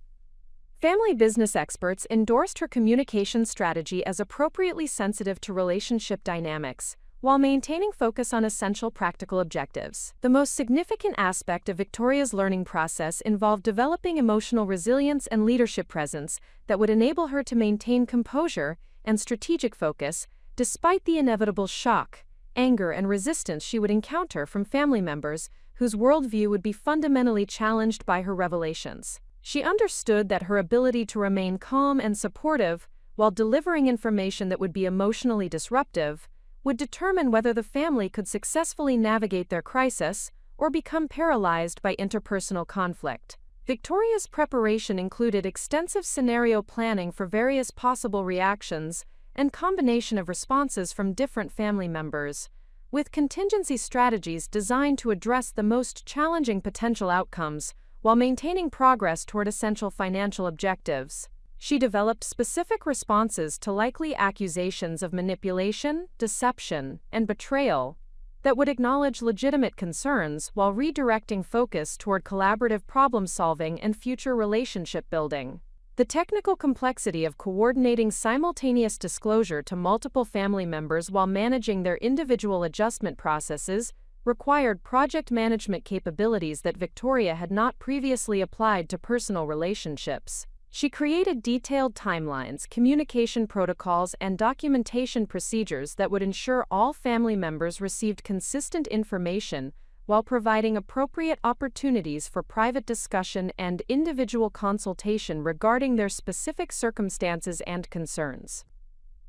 Family business experts endorsed her communication strategy as appropriately sensitive to relationship dynamics, while maintaining focus on essential practical objectives. The most significant aspect of Victoria's learning process involved developing emotional resilience and leadership presence that would enable her to maintain composure and strategic focus despite the inevitable shock, anger, and resistance she would encounter from family members whose worldview would be fundamentally challenged by her revelations. She understood that her ability to remain calm and supportive while delivering information that would be emotionally disruptive would determine whether the family could successfully navigate their crisis or become paralyzed by interpersonal conflict. Victoria's preparation included extensive scenario planning for various possible reactions and combination of responses from different family members, with contingency strategies designed to address the most challenging potential outcomes while maintaining progress toward essential financial objectives. She developed specific responses to likely accusations of manipulation, deception, and betrayal that would acknowledge legitimate concerns while redirecting focus toward collaborative problem-solving and future relationship building. The technical complexity of coordinating simultaneous disclosure to multiple family members while managing their individual adjustment processes required project management capabilities that Victoria had not previously applied to personal relationships. She created detailed timelines, communication protocols, and documentation procedures that would ensure all family members received consistent information while providing appropriate opportunities for private discussion and individual consultation regarding their specific circumstances and concerns.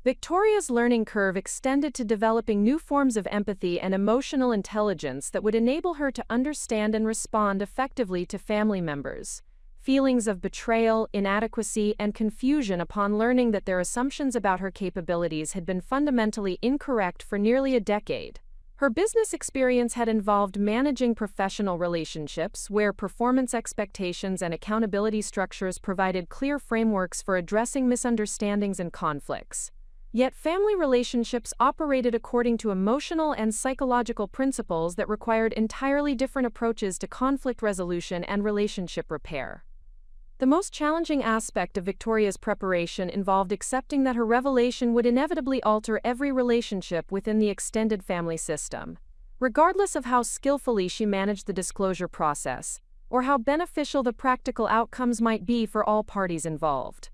Victoria's learning curve extended to developing new forms of empathy and emotional intelligence that would enable her to understand and respond effectively to family members' feelings of betrayal, inadequacy, and confusion upon learning that their assumptions about her capabilities had been fundamentally incorrect for nearly a decade. Her business experience had involved managing professional relationships where performance expectations and accountability structures provided clear frameworks for addressing misunderstandings and conflicts. Yet family relationships operated according to emotional and psychological principles that required entirely different approaches to conflict resolution and relationship repair. The most challenging aspect of Victoria's preparation involved accepting that her revelation would inevitably alter every relationship within the extended family system, regardless of how skillfully she managed the disclosure process, or how beneficial the practical outcomes might be for all parties involved.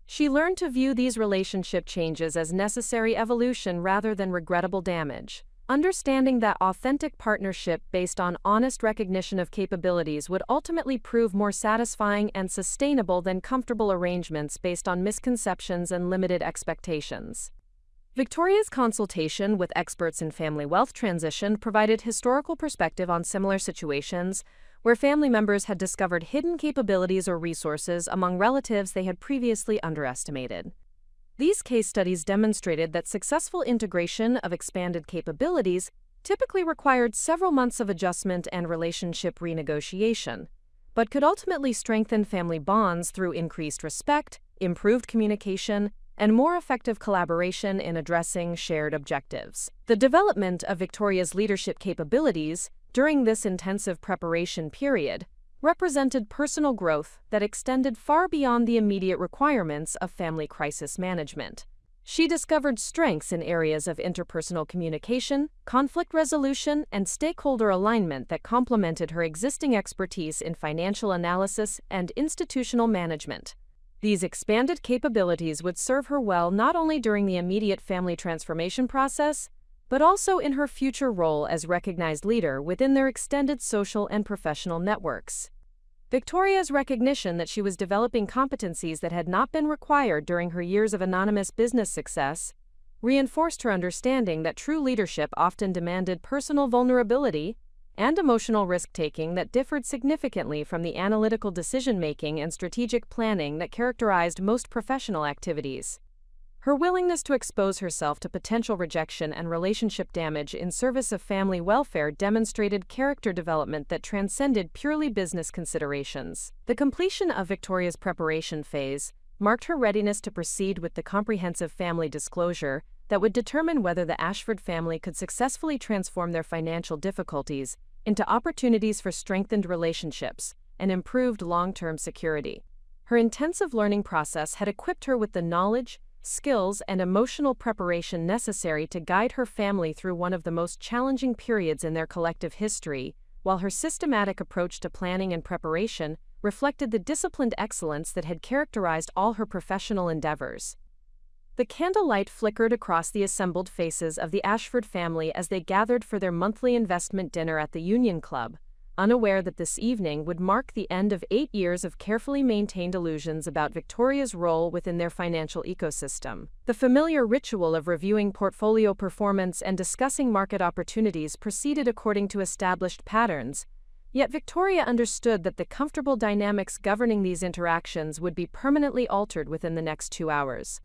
She learned to view these relationship changes as necessary evolution rather than regrettable damage, understanding that authentic partnership based on honest recognition of capabilities would ultimately prove more satisfying and sustainable than comfortable arrangements based on misconceptions and limited expectations. Victoria's consultation with experts in family wealth transition provided historical perspective on similar situations where family members had discovered hidden capabilities or resources among relatives they had previously underestimated. These case studies demonstrated that successful integration of expanded capabilities typically required several months of adjustment and relationship renegotiation, but could ultimately strengthen family bonds through increased respect, improved communication, and more effective collaboration in addressing shared objectives. The development of Victoria's leadership capabilities during this intensive preparation period represented personal growth that extended far beyond the immediate requirements of family crisis management. She discovered strengths in areas of interpersonal communication, conflict resolution, and stakeholder alignment that complemented her existing expertise in financial analysis and institutional management. These expanded capabilities would serve her well not only during the immediate family transformation process, but also in her future role as recognized leader within their extended social and professional networks. Victoria's recognition that she was developing competencies that had not been required during her years of anonymous business success reinforced her understanding that true leadership often demanded personal vulnerability and emotional risk-taking that differed significantly from the analytical decision-making and strategic planning that characterized most professional activities. Her willingness to expose herself to potential rejection and relationship damage in service of family welfare demonstrated character development that transcended purely business considerations. The completion of Victoria's preparation phase marked her readiness to proceed with the comprehensive family disclosure that would determine whether the Ashford family could successfully transform their financial difficulties into opportunities for strengthened relationships and improved long-term security. Her intensive learning process had equipped her with the knowledge, skills, and emotional preparation necessary to guide her family through one of the most challenging periods in their collective history, while her systematic approach to planning and preparation reflected the disciplined excellence that had characterized all her professional endeavors. The candlelight flickered across the assembled faces of the Ashford family as they gathered for their monthly investment dinner at the Union Club, unaware that this evening would mark the end of 8 years of carefully maintained illusions about Victoria's role within their financial ecosystem. The familiar ritual of reviewing portfolio performance and discussing market opportunities proceeded according to established patterns, yet Victoria understood that the comfortable dynamics governing these interactions would be permanently altered within the next 2 hours.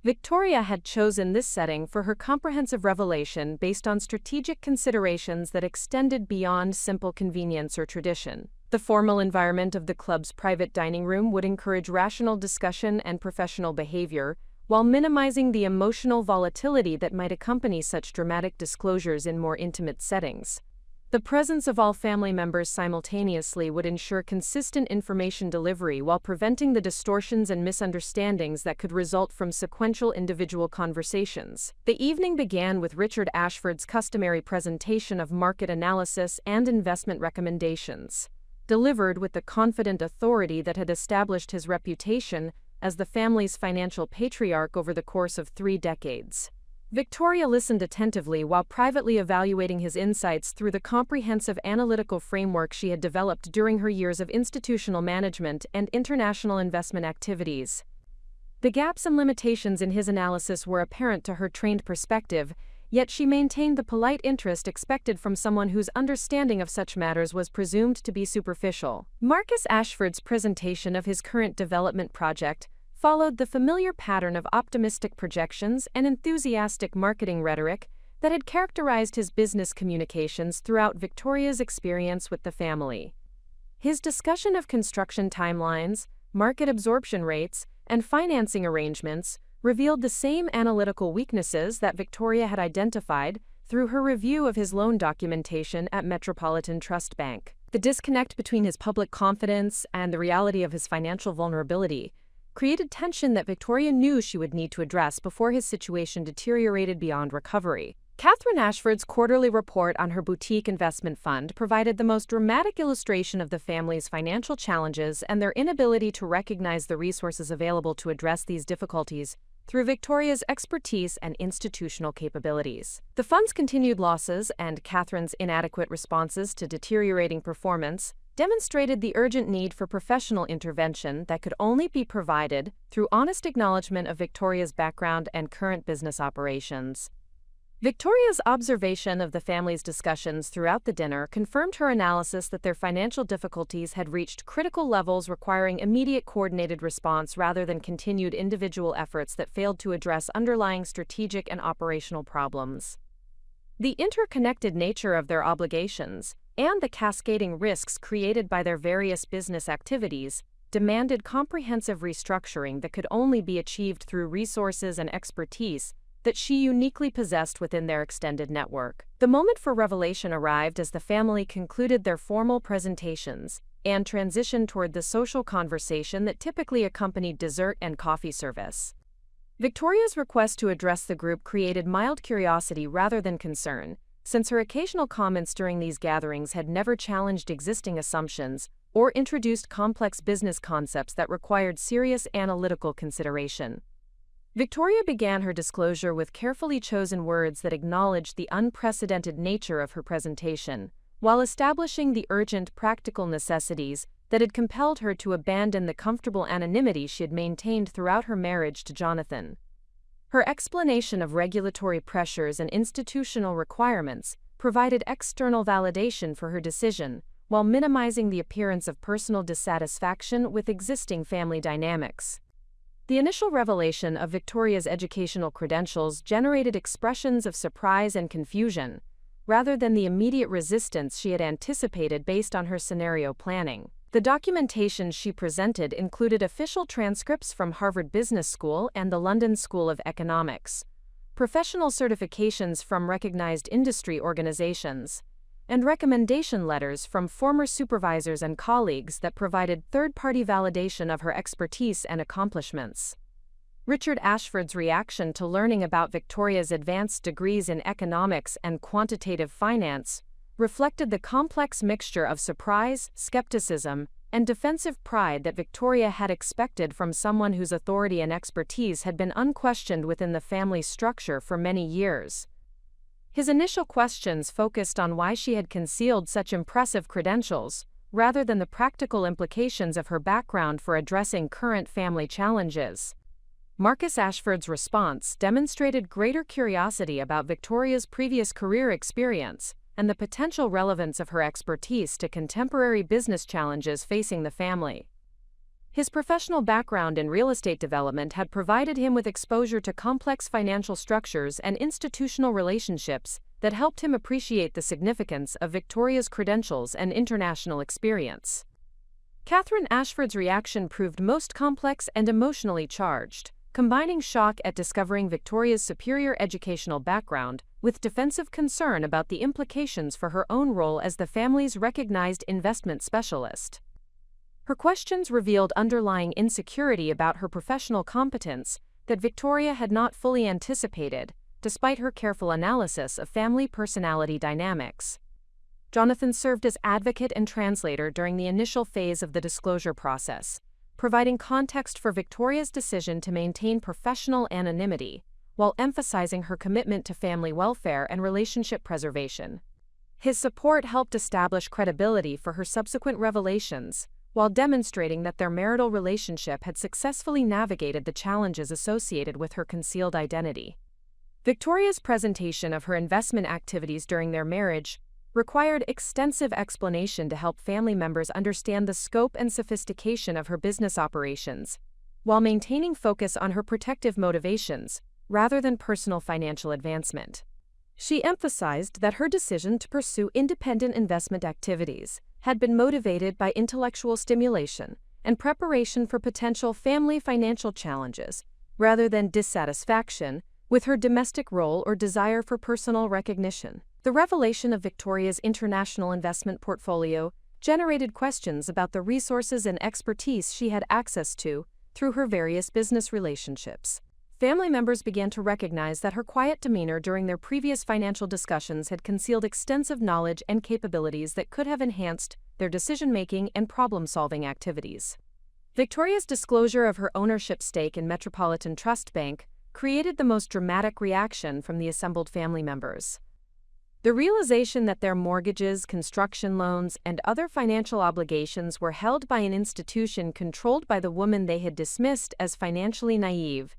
Victoria had chosen this setting for her comprehensive revelation based on strategic considerations that extended beyond simple convenience or tradition. The formal environment of the club's private dining room would encourage rational discussion and professional behavior, while minimizing the emotional volatility that might accompany such dramatic disclosures in more intimate settings. The presence of all family members simultaneously would ensure consistent information delivery while preventing the distortions and misunderstandings that could result from sequential individual conversations. The evening began with Richard Ashford's customary presentation of market analysis and investment recommendations, delivered with the confident authority that had established his reputation as the family's financial patriarch over the course of 3 decades. Victoria listened attentively while privately evaluating his insights through the comprehensive analytical framework she had developed during her years of institutional management and international investment activities. The gaps and limitations in his analysis were apparent to her trained perspective, yet she maintained the polite interest expected from someone whose understanding of such matters was presumed to be superficial. Marcus Ashford's presentation of his current development project followed the familiar pattern of optimistic projections and enthusiastic marketing rhetoric that had characterized his business communications throughout Victoria's experience with the family. His discussion of construction timelines, market absorption rates, and financing arrangements revealed the same analytical weaknesses that Victoria had identified through her review of his loan documentation at Metropolitan Trust Bank. The disconnect between his public confidence and the reality of his financial vulnerability created tension that Victoria knew she would need to address before his situation deteriorated beyond recovery. Catherine Ashford's quarterly report on her boutique investment fund provided the most dramatic illustration of the family's financial challenges and their inability to recognize the resources available to address these difficulties through Victoria's expertise and institutional capabilities. The fund's continued losses and Catherine's inadequate responses to deteriorating performance demonstrated the urgent need for professional intervention that could only be provided through honest acknowledgement of Victoria's background and current business operations. Victoria's observation of the family's discussions throughout the dinner confirmed her analysis that their financial difficulties had reached critical levels requiring immediate coordinated response rather than continued individual efforts that failed to address underlying strategic and operational problems. The interconnected nature of their obligations and the cascading risks created by their various business activities demanded comprehensive restructuring that could only be achieved through resources and expertise that she uniquely possessed within their extended network. The moment for revelation arrived as the family concluded their formal presentations and transitioned toward the social conversation that typically accompanied dessert and coffee service. Victoria's request to address the group created mild curiosity rather than concern, since her occasional comments during these gatherings had never challenged existing assumptions or introduced complex business concepts that required serious analytical consideration. Victoria began her disclosure with carefully chosen words that acknowledged the unprecedented nature of her presentation, while establishing the urgent practical necessities that had compelled her to abandon the comfortable anonymity she had maintained throughout her marriage to Jonathan. Her explanation of regulatory pressures and institutional requirements provided external validation for her decision, while minimizing the appearance of personal dissatisfaction with existing family dynamics. The initial revelation of Victoria's educational credentials generated expressions of surprise and confusion, rather than the immediate resistance she had anticipated based on her scenario planning. The documentation she presented included official transcripts from Harvard Business School and the London School of Economics, professional certifications from recognized industry organizations, and recommendation letters from former supervisors and colleagues that provided third-party validation of her expertise and accomplishments. Richard Ashford's reaction to learning about Victoria's advanced degrees in economics and quantitative finance reflected the complex mixture of surprise, skepticism, and defensive pride that Victoria had expected from someone whose authority and expertise had been unquestioned within the family structure for many years. His initial questions focused on why she had concealed such impressive credentials, rather than the practical implications of her background for addressing current family challenges. Marcus Ashford's response demonstrated greater curiosity about Victoria's previous career experience and the potential relevance of her expertise to contemporary business challenges facing the family. His professional background in real estate development had provided him with exposure to complex financial structures and institutional relationships that helped him appreciate the significance of Victoria's credentials and international experience. Catherine Ashford's reaction proved most complex and emotionally charged, combining shock at discovering Victoria's superior educational background with defensive concern about the implications for her own role as the family's recognized investment specialist. Her questions revealed underlying insecurity about her professional competence that Victoria had not fully anticipated, despite her careful analysis of family personality dynamics. Jonathan served as advocate and translator during the initial phase of the disclosure process, providing context for Victoria's decision to maintain professional anonymity, while emphasizing her commitment to family welfare and relationship preservation. His support helped establish credibility for her subsequent revelations, while demonstrating that their marital relationship had successfully navigated the challenges associated with her concealed identity. Victoria's presentation of her investment activities during their marriage required extensive explanation to help family members understand the scope and sophistication of her business operations, while maintaining focus on her protective motivations, rather than personal financial advancement. She emphasized that her decision to pursue independent investment activities had been motivated by intellectual stimulation and preparation for potential family financial challenges, rather than dissatisfaction with her domestic role or desire for personal recognition. The revelation of Victoria's international investment portfolio generated questions about the resources and expertise she had access to through her various business relationships. Family members began to recognize that her quiet demeanor during their previous financial discussions had concealed extensive knowledge and capabilities that could have enhanced their decision-making and problem-solving activities. Victoria's disclosure of her ownership stake in Metropolitan Trust Bank created the most dramatic reaction from the assembled family members. The realization that their mortgages, construction loans, and other financial obligations were held by an institution controlled by the woman they had dismissed as financially naive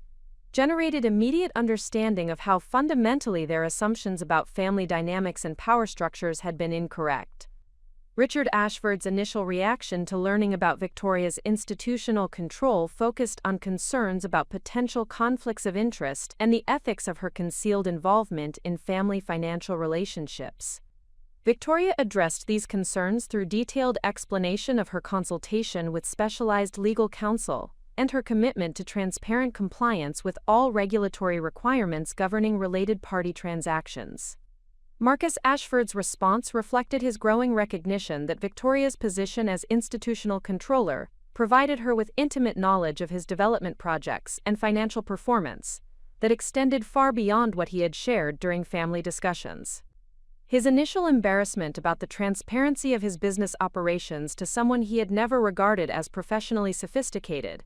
generated immediate understanding of how fundamentally their assumptions about family dynamics and power structures had been incorrect. Richard Ashford's initial reaction to learning about Victoria's institutional control focused on concerns about potential conflicts of interest and the ethics of her concealed involvement in family financial relationships. Victoria addressed these concerns through detailed explanation of her consultation with specialized legal counsel and her commitment to transparent compliance with all regulatory requirements governing related party transactions. Marcus Ashford's response reflected his growing recognition that Victoria's position as institutional controller provided her with intimate knowledge of his development projects and financial performance that extended far beyond what he had shared during family discussions. His initial embarrassment about the transparency of his business operations to someone he had never regarded as professionally sophisticated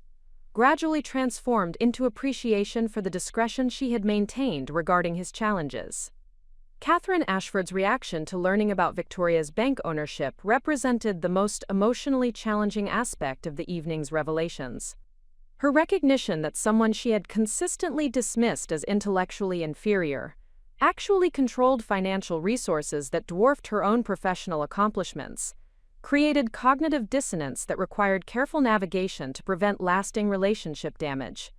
gradually transformed into appreciation for the discretion she had maintained regarding his challenges. Catherine Ashford's reaction to learning about Victoria's bank ownership represented the most emotionally challenging aspect of the evening's revelations. Her recognition that someone she had consistently dismissed as intellectually inferior actually controlled financial resources that dwarfed her own professional accomplishments, created cognitive dissonance that required careful navigation to prevent lasting relationship damage.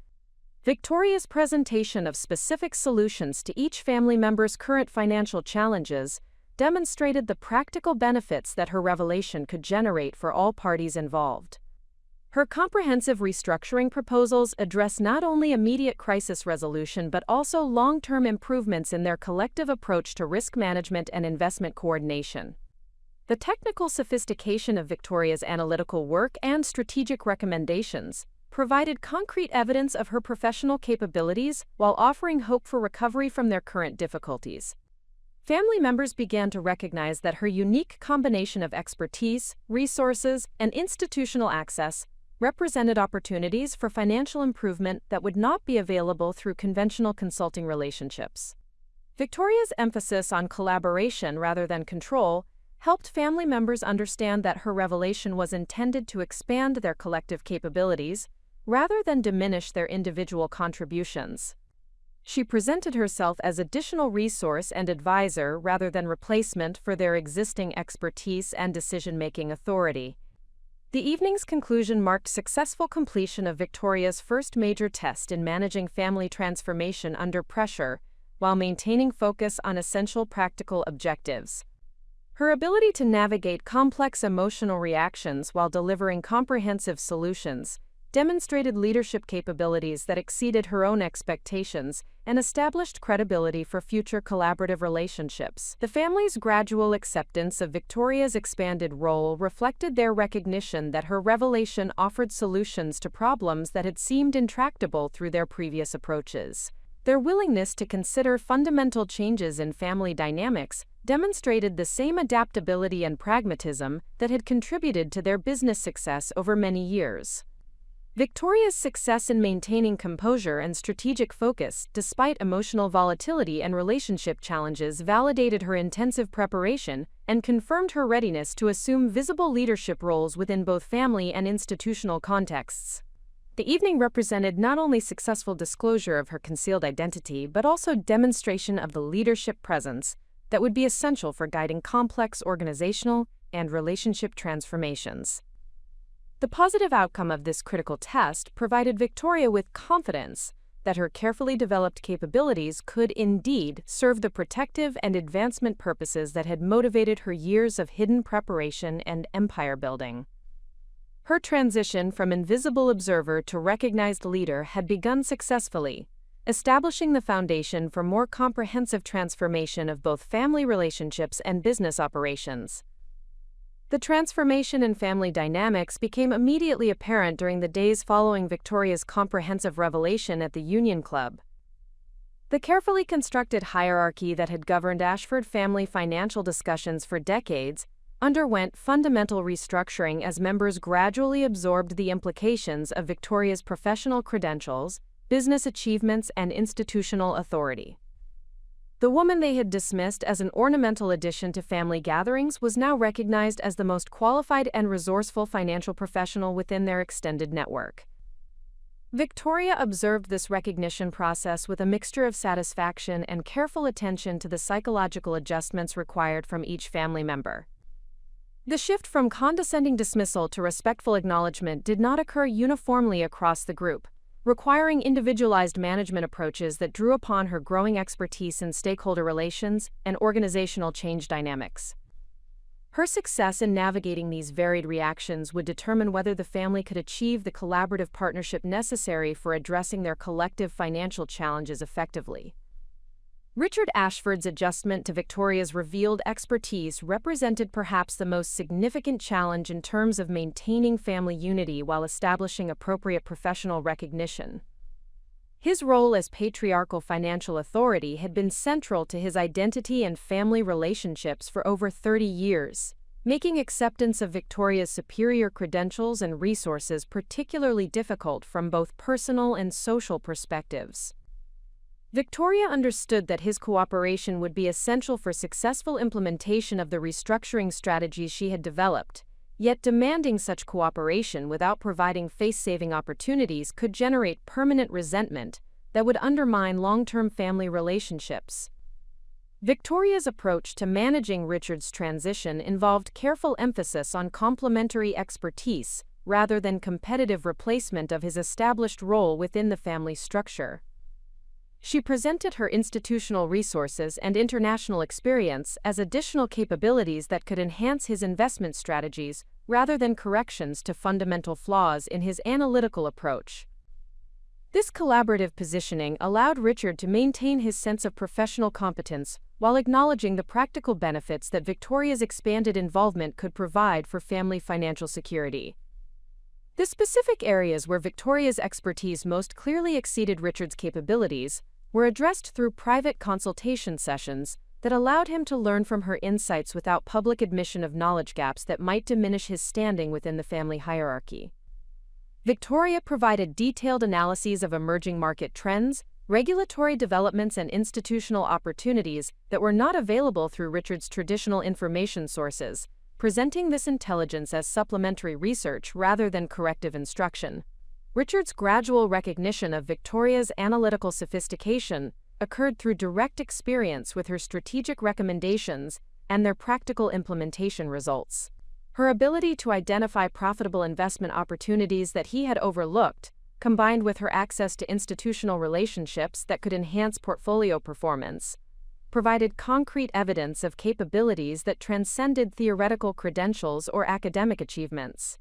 Victoria's presentation of specific solutions to each family member's current financial challenges demonstrated the practical benefits that her revelation could generate for all parties involved. Her comprehensive restructuring proposals address not only immediate crisis resolution but also long-term improvements in their collective approach to risk management and investment coordination. The technical sophistication of Victoria's analytical work and strategic recommendations provided concrete evidence of her professional capabilities while offering hope for recovery from their current difficulties. Family members began to recognize that her unique combination of expertise, resources, and institutional access represented opportunities for financial improvement that would not be available through conventional consulting relationships. Victoria's emphasis on collaboration rather than control helped family members understand that her revelation was intended to expand their collective capabilities rather than diminish their individual contributions. She presented herself as additional resource and advisor rather than replacement for their existing expertise and decision-making authority. The evening's conclusion marked successful completion of Victoria's first major test in managing family transformation under pressure while maintaining focus on essential practical objectives. Her ability to navigate complex emotional reactions while delivering comprehensive solutions demonstrated leadership capabilities that exceeded her own expectations and established credibility for future collaborative relationships. The family's gradual acceptance of Victoria's expanded role reflected their recognition that her revelation offered solutions to problems that had seemed intractable through their previous approaches. Their willingness to consider fundamental changes in family dynamics demonstrated the same adaptability and pragmatism that had contributed to their business success over many years. Victoria's success in maintaining composure and strategic focus despite emotional volatility and relationship challenges validated her intensive preparation and confirmed her readiness to assume visible leadership roles within both family and institutional contexts. The evening represented not only successful disclosure of her concealed identity but also demonstration of the leadership presence that would be essential for guiding complex organizational and relationship transformations. The positive outcome of this critical test provided Victoria with confidence that her carefully developed capabilities could indeed serve the protective and advancement purposes that had motivated her years of hidden preparation and empire building. Her transition from invisible observer to recognized leader had begun successfully, establishing the foundation for more comprehensive transformation of both family relationships and business operations. The transformation in family dynamics became immediately apparent during the days following Victoria's comprehensive revelation at the Union Club. The carefully constructed hierarchy that had governed Ashford family financial discussions for decades underwent fundamental restructuring as members gradually absorbed the implications of Victoria's professional credentials, business achievements, and institutional authority. The woman they had dismissed as an ornamental addition to family gatherings was now recognized as the most qualified and resourceful financial professional within their extended network. Victoria observed this recognition process with a mixture of satisfaction and careful attention to the psychological adjustments required from each family member. The shift from condescending dismissal to respectful acknowledgement did not occur uniformly across the group, requiring individualized management approaches that drew upon her growing expertise in stakeholder relations and organizational change dynamics. Her success in navigating these varied reactions would determine whether the family could achieve the collaborative partnership necessary for addressing their collective financial challenges effectively. Richard Ashford's adjustment to Victoria's revealed expertise represented perhaps the most significant challenge in terms of maintaining family unity while establishing appropriate professional recognition. His role as patriarchal financial authority had been central to his identity and family relationships for over 30 years, making acceptance of Victoria's superior credentials and resources particularly difficult from both personal and social perspectives. Victoria understood that his cooperation would be essential for successful implementation of the restructuring strategies she had developed, yet demanding such cooperation without providing face-saving opportunities could generate permanent resentment that would undermine long-term family relationships. Victoria's approach to managing Richard's transition involved careful emphasis on complementary expertise rather than competitive replacement of his established role within the family structure. She presented her institutional resources and international experience as additional capabilities that could enhance his investment strategies rather than corrections to fundamental flaws in his analytical approach. This collaborative positioning allowed Richard to maintain his sense of professional competence while acknowledging the practical benefits that Victoria's expanded involvement could provide for family financial security. The specific areas where Victoria's expertise most clearly exceeded Richard's capabilities were addressed through private consultation sessions that allowed him to learn from her insights without public admission of knowledge gaps that might diminish his standing within the family hierarchy. Victoria provided detailed analyses of emerging market trends, regulatory developments, and institutional opportunities that were not available through Richard's traditional information sources, presenting this intelligence as supplementary research rather than corrective instruction. Richard's gradual recognition of Victoria's analytical sophistication occurred through direct experience with her strategic recommendations and their practical implementation results. Her ability to identify profitable investment opportunities that he had overlooked, combined with her access to institutional relationships that could enhance portfolio performance, provided concrete evidence of capabilities that transcended theoretical credentials or academic achievements.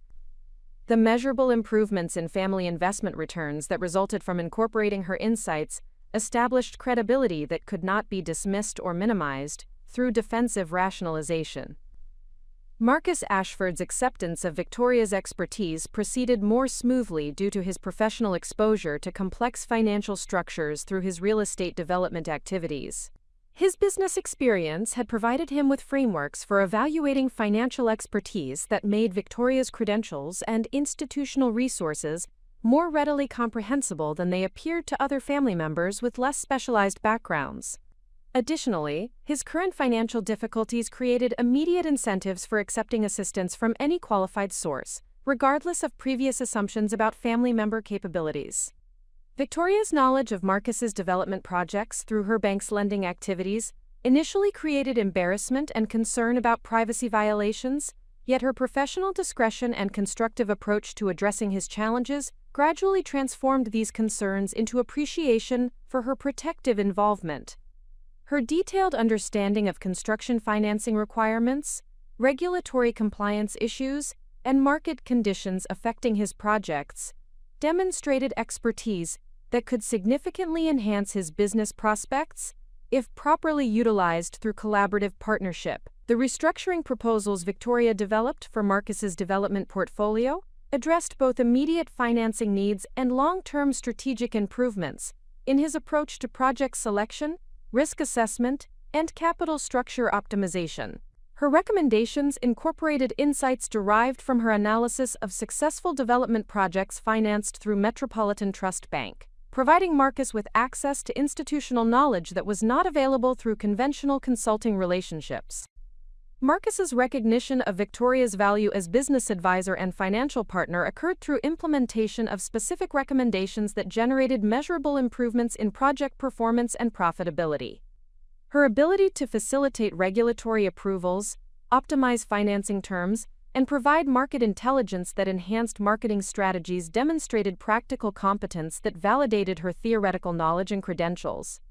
The measurable improvements in family investment returns that resulted from incorporating her insights established credibility that could not be dismissed or minimized through defensive rationalization. Marcus Ashford's acceptance of Victoria's expertise proceeded more smoothly due to his professional exposure to complex financial structures through his real estate development activities. His business experience had provided him with frameworks for evaluating financial expertise that made Victoria's credentials and institutional resources more readily comprehensible than they appeared to other family members with less specialized backgrounds. Additionally, his current financial difficulties created immediate incentives for accepting assistance from any qualified source, regardless of previous assumptions about family member capabilities. Victoria's knowledge of Marcus's development projects through her bank's lending activities initially created embarrassment and concern about privacy violations, yet her professional discretion and constructive approach to addressing his challenges gradually transformed these concerns into appreciation for her protective involvement. Her detailed understanding of construction financing requirements, regulatory compliance issues, and market conditions affecting his projects demonstrated expertise that could significantly enhance his business prospects if properly utilized through collaborative partnership. The restructuring proposals Victoria developed for Marcus's development portfolio addressed both immediate financing needs and long-term strategic improvements in his approach to project selection, risk assessment, and capital structure optimization. Her recommendations incorporated insights derived from her analysis of successful development projects financed through Metropolitan Trust Bank, providing Marcus with access to institutional knowledge that was not available through conventional consulting relationships. Marcus's recognition of Victoria's value as business advisor and financial partner occurred through implementation of specific recommendations that generated measurable improvements in project performance and profitability. Her ability to facilitate regulatory approvals, optimize financing terms, and provide market intelligence that enhanced marketing strategies demonstrated practical competence that validated her theoretical knowledge and credentials.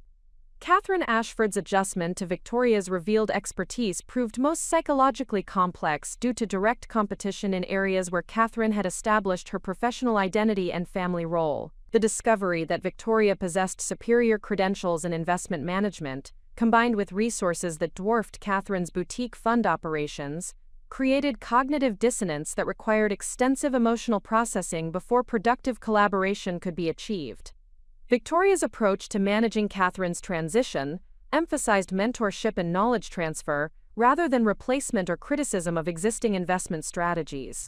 Catherine Ashford's adjustment to Victoria's revealed expertise proved most psychologically complex due to direct competition in areas where Catherine had established her professional identity and family role. The discovery that Victoria possessed superior credentials in investment management, combined with resources that dwarfed Catherine's boutique fund operations, created cognitive dissonance that required extensive emotional processing before productive collaboration could be achieved. Victoria's approach to managing Catherine's transition emphasized mentorship and knowledge transfer rather than replacement or criticism of existing investment strategies.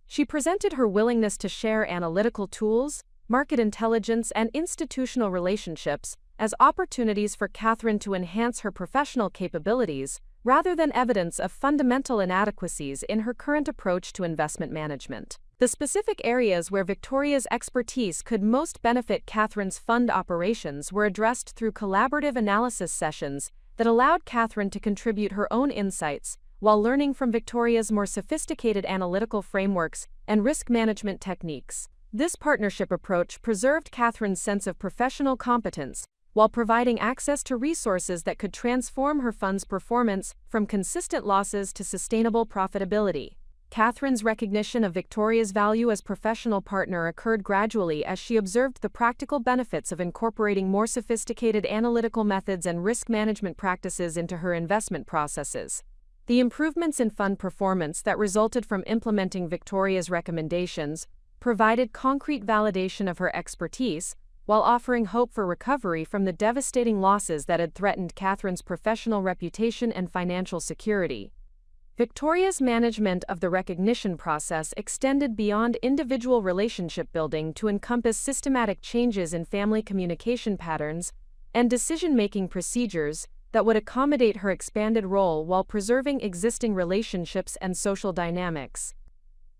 She presented her willingness to share analytical tools, market intelligence, and institutional relationships as opportunities for Catherine to enhance her professional capabilities rather than evidence of fundamental inadequacies in her current approach to investment management. The specific areas where Victoria's expertise could most benefit Catherine's fund operations were addressed through collaborative analysis sessions that allowed Catherine to contribute her own insights while learning from Victoria's more sophisticated analytical frameworks and risk management techniques. This partnership approach preserved Catherine's sense of professional competence while providing access to resources that could transform her fund's performance from consistent losses to sustainable profitability. Catherine's recognition of Victoria's value as professional partner occurred gradually as she observed the practical benefits of incorporating more sophisticated analytical methods and risk management practices into her investment processes. The improvements in fund performance that resulted from implementing Victoria's recommendations provided concrete validation of her expertise, while offering hope for recovery from the devastating losses that had threatened Catherine's professional reputation and financial security. Victoria's management of the recognition process extended beyond individual relationship building to encompass systematic changes in family communication patterns and decision-making procedures that would accommodate her expanded role while preserving existing relationships and social dynamics.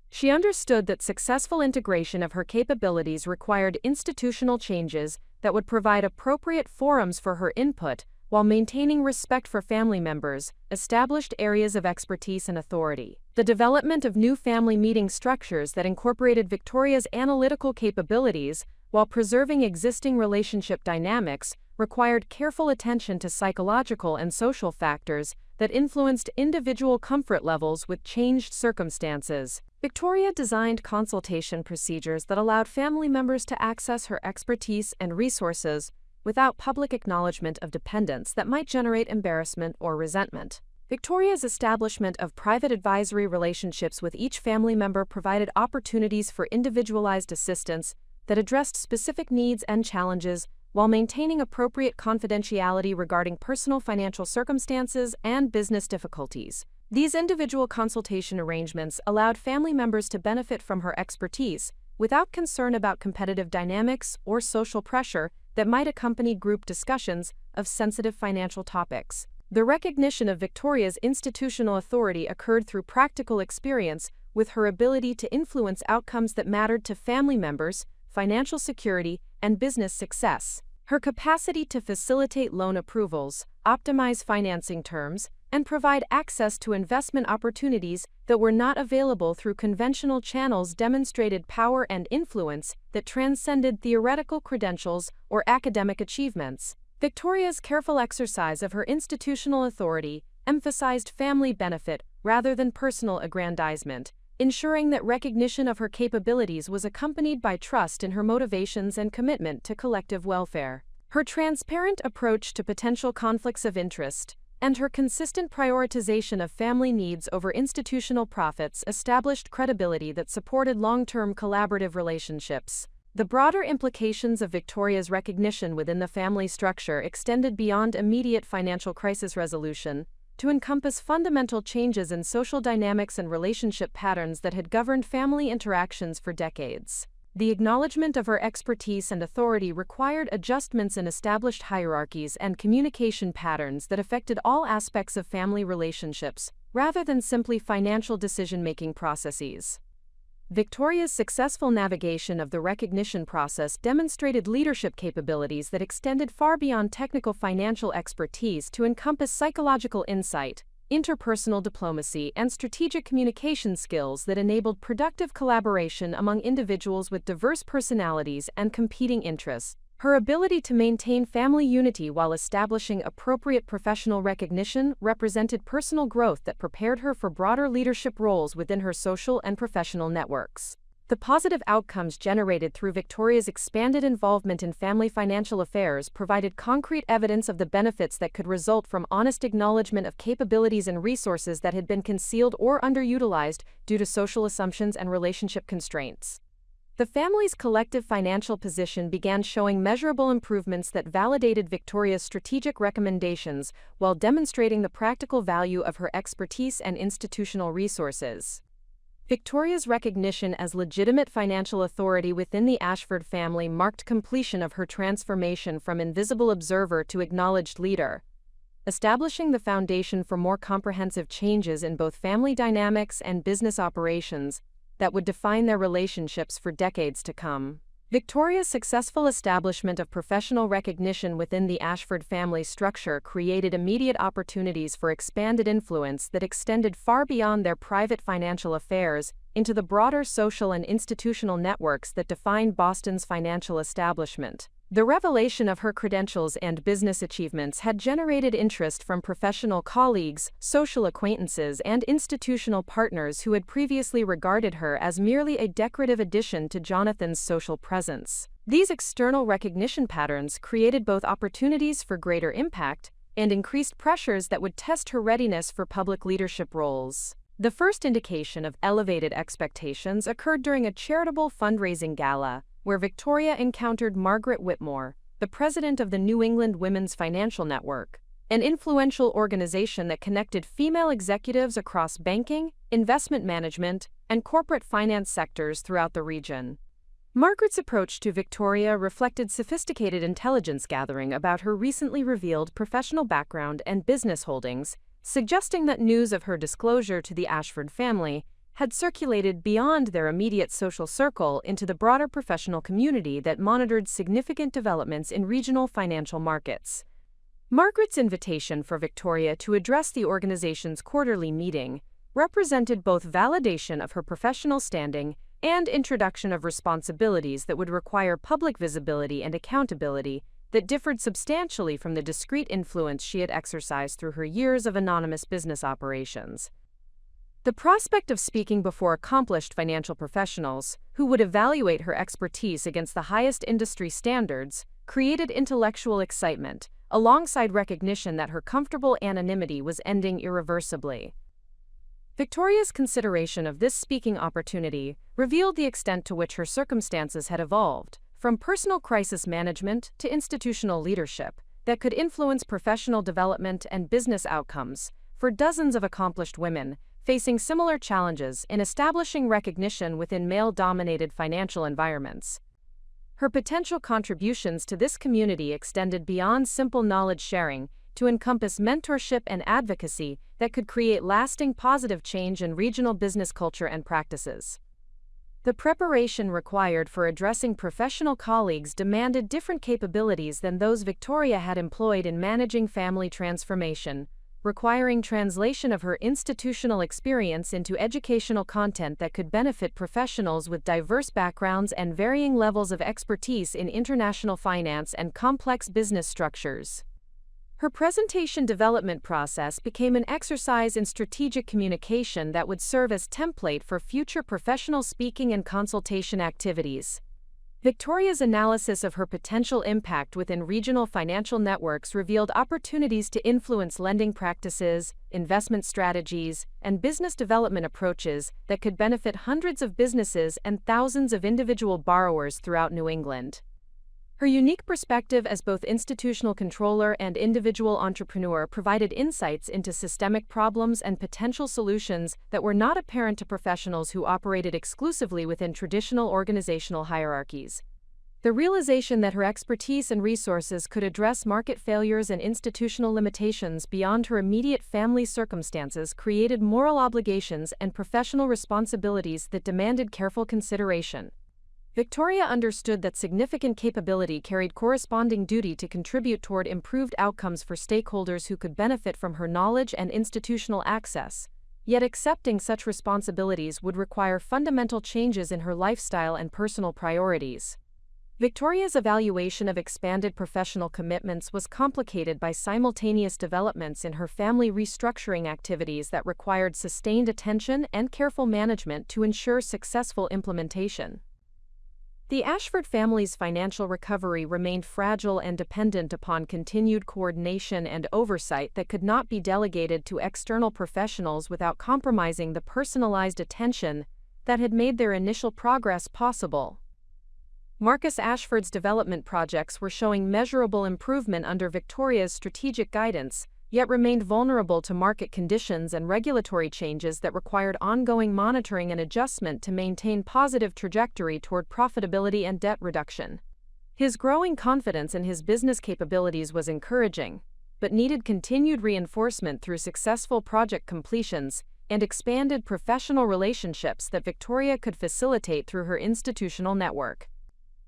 She understood that successful integration of her capabilities required institutional changes that would provide appropriate forums for her input while maintaining respect for family members, established areas of expertise and authority. The development of new family meeting structures that incorporated Victoria's analytical capabilities while preserving existing relationship dynamics required careful attention to psychological and social factors that influenced individual comfort levels with changed circumstances. Victoria designed consultation procedures that allowed family members to access her expertise and resources without public acknowledgement of dependence that might generate embarrassment or resentment. Victoria's establishment of private advisory relationships with each family member provided opportunities for individualized assistance that addressed specific needs and challenges while maintaining appropriate confidentiality regarding personal financial circumstances and business difficulties. These individual consultation arrangements allowed family members to benefit from her expertise without concern about competitive dynamics or social pressure that might accompany group discussions of sensitive financial topics. The recognition of Victoria's institutional authority occurred through practical experience with her ability to influence outcomes that mattered to family members, financial security, and business success. Her capacity to facilitate loan approvals, optimize financing terms, and provide access to investment opportunities that were not available through conventional channels demonstrated power and influence that transcended theoretical credentials or academic achievements. Victoria's careful exercise of her institutional authority emphasized family benefit rather than personal aggrandizement, ensuring that recognition of her capabilities was accompanied by trust in her motivations and commitment to collective welfare. Her transparent approach to potential conflicts of interest and her consistent prioritization of family needs over institutional profits established credibility that supported long-term collaborative relationships. The broader implications of Victoria's recognition within the family structure extended beyond immediate financial crisis resolution to encompass fundamental changes in social dynamics and relationship patterns that had governed family interactions for decades. The acknowledgement of her expertise and authority required adjustments in established hierarchies and communication patterns that affected all aspects of family relationships, rather than simply financial decision-making processes. Victoria's successful navigation of the recognition process demonstrated leadership capabilities that extended far beyond technical financial expertise to encompass psychological insight, interpersonal diplomacy, and strategic communication skills that enabled productive collaboration among individuals with diverse personalities and competing interests. Her ability to maintain family unity while establishing appropriate professional recognition represented personal growth that prepared her for broader leadership roles within her social and professional networks. The positive outcomes generated through Victoria's expanded involvement in family financial affairs provided concrete evidence of the benefits that could result from honest acknowledgement of capabilities and resources that had been concealed or underutilized due to social assumptions and relationship constraints. The family's collective financial position began showing measurable improvements that validated Victoria's strategic recommendations while demonstrating the practical value of her expertise and institutional resources. Victoria's recognition as legitimate financial authority within the Ashford family marked completion of her transformation from invisible observer to acknowledged leader, establishing the foundation for more comprehensive changes in both family dynamics and business operations that would define their relationships for decades to come. Victoria's successful establishment of professional recognition within the Ashford family structure created immediate opportunities for expanded influence that extended far beyond their private financial affairs into the broader social and institutional networks that defined Boston's financial establishment. The revelation of her credentials and business achievements had generated interest from professional colleagues, social acquaintances, and institutional partners who had previously regarded her as merely a decorative addition to Jonathan's social presence. These external recognition patterns created both opportunities for greater impact and increased pressures that would test her readiness for public leadership roles. The first indication of elevated expectations occurred during a charitable fundraising gala, where Victoria encountered Margaret Whitmore, the president of the New England Women's Financial Network, an influential organization that connected female executives across banking, investment management, and corporate finance sectors throughout the region. Margaret's approach to Victoria reflected sophisticated intelligence gathering about her recently revealed professional background and business holdings, suggesting that news of her disclosure to the Ashford family had circulated beyond their immediate social circle into the broader professional community that monitored significant developments in regional financial markets. Margaret's invitation for Victoria to address the organization's quarterly meeting represented both validation of her professional standing and introduction of responsibilities that would require public visibility and accountability that differed substantially from the discreet influence she had exercised through her years of anonymous business operations. The prospect of speaking before accomplished financial professionals, who would evaluate her expertise against the highest industry standards, created intellectual excitement, alongside recognition that her comfortable anonymity was ending irreversibly. Victoria's consideration of this speaking opportunity revealed the extent to which her circumstances had evolved, from personal crisis management to institutional leadership, that could influence professional development and business outcomes for dozens of accomplished women facing similar challenges in establishing recognition within male-dominated financial environments. Her potential contributions to this community extended beyond simple knowledge sharing to encompass mentorship and advocacy that could create lasting positive change in regional business culture and practices. The preparation required for addressing professional colleagues demanded different capabilities than those Victoria had employed in managing family transformation, requiring translation of her institutional experience into educational content that could benefit professionals with diverse backgrounds and varying levels of expertise in international finance and complex business structures. Her presentation development process became an exercise in strategic communication that would serve as template for future professional speaking and consultation activities. Victoria's analysis of her potential impact within regional financial networks revealed opportunities to influence lending practices, investment strategies, and business development approaches that could benefit hundreds of businesses and thousands of individual borrowers throughout New England. Her unique perspective as both institutional controller and individual entrepreneur provided insights into systemic problems and potential solutions that were not apparent to professionals who operated exclusively within traditional organizational hierarchies. The realization that her expertise and resources could address market failures and institutional limitations beyond her immediate family circumstances created moral obligations and professional responsibilities that demanded careful consideration. Victoria understood that significant capability carried corresponding duty to contribute toward improved outcomes for stakeholders who could benefit from her knowledge and institutional access, yet accepting such responsibilities would require fundamental changes in her lifestyle and personal priorities. Victoria's evaluation of expanded professional commitments was complicated by simultaneous developments in her family restructuring activities that required sustained attention and careful management to ensure successful implementation. The Ashford family's financial recovery remained fragile and dependent upon continued coordination and oversight that could not be delegated to external professionals without compromising the personalized attention that had made their initial progress possible. Marcus Ashford's development projects were showing measurable improvement under Victoria's strategic guidance, yet remained vulnerable to market conditions and regulatory changes that required ongoing monitoring and adjustment to maintain positive trajectory toward profitability and debt reduction. His growing confidence in his business capabilities was encouraging, but needed continued reinforcement through successful project completions and expanded professional relationships that Victoria could facilitate through her institutional network.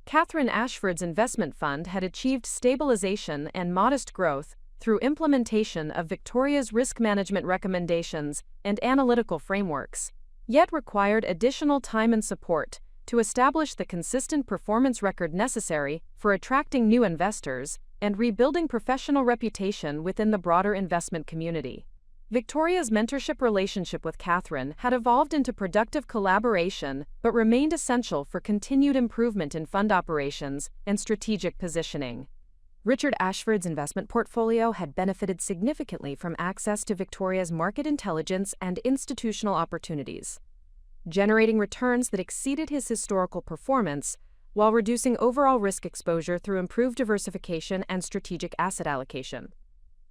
Catherine Ashford's investment fund had achieved stabilization and modest growth through implementation of Victoria's risk management recommendations and analytical frameworks, yet required additional time and support to establish the consistent performance record necessary for attracting new investors and rebuilding professional reputation within the broader investment community. Victoria's mentorship relationship with Catherine had evolved into productive collaboration but remained essential for continued improvement in fund operations and strategic positioning. Richard Ashford's investment portfolio had benefited significantly from access to Victoria's market intelligence and institutional opportunities, generating returns that exceeded his historical performance while reducing overall risk exposure through improved diversification and strategic asset allocation.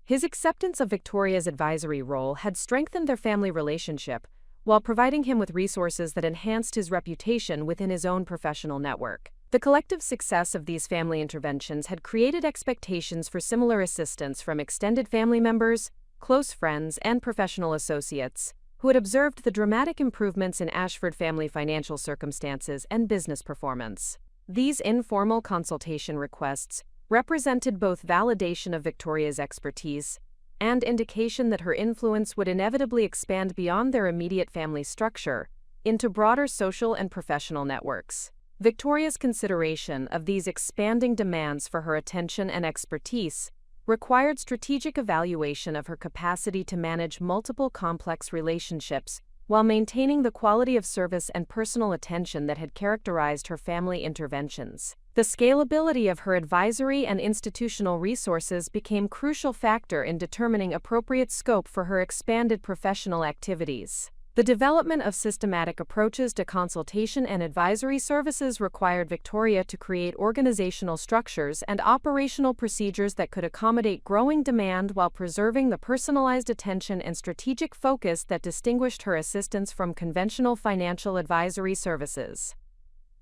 His acceptance of Victoria's advisory role had strengthened their family relationship while providing him with resources that enhanced his reputation within his own professional network. The collective success of these family interventions had created expectations for similar assistance from extended family members, close friends, and professional associates who had observed the dramatic improvements in Ashford family financial circumstances and business performance. These informal consultation requests represented both validation of Victoria's expertise and indication that her influence would inevitably expand beyond their immediate family structure into broader social and professional networks. Victoria's consideration of these expanding demands for her attention and expertise required strategic evaluation of her capacity to manage multiple complex relationships while maintaining the quality of service and personal attention that had characterized her family interventions. The scalability of her advisory and institutional resources became a crucial factor in determining appropriate scope for her expanded professional activities. The development of systematic approaches to consultation and advisory services required Victoria to create organizational structures and operational procedures that could accommodate growing demand while preserving the personalized attention and strategic focus that distinguished her assistance from conventional financial advisory services.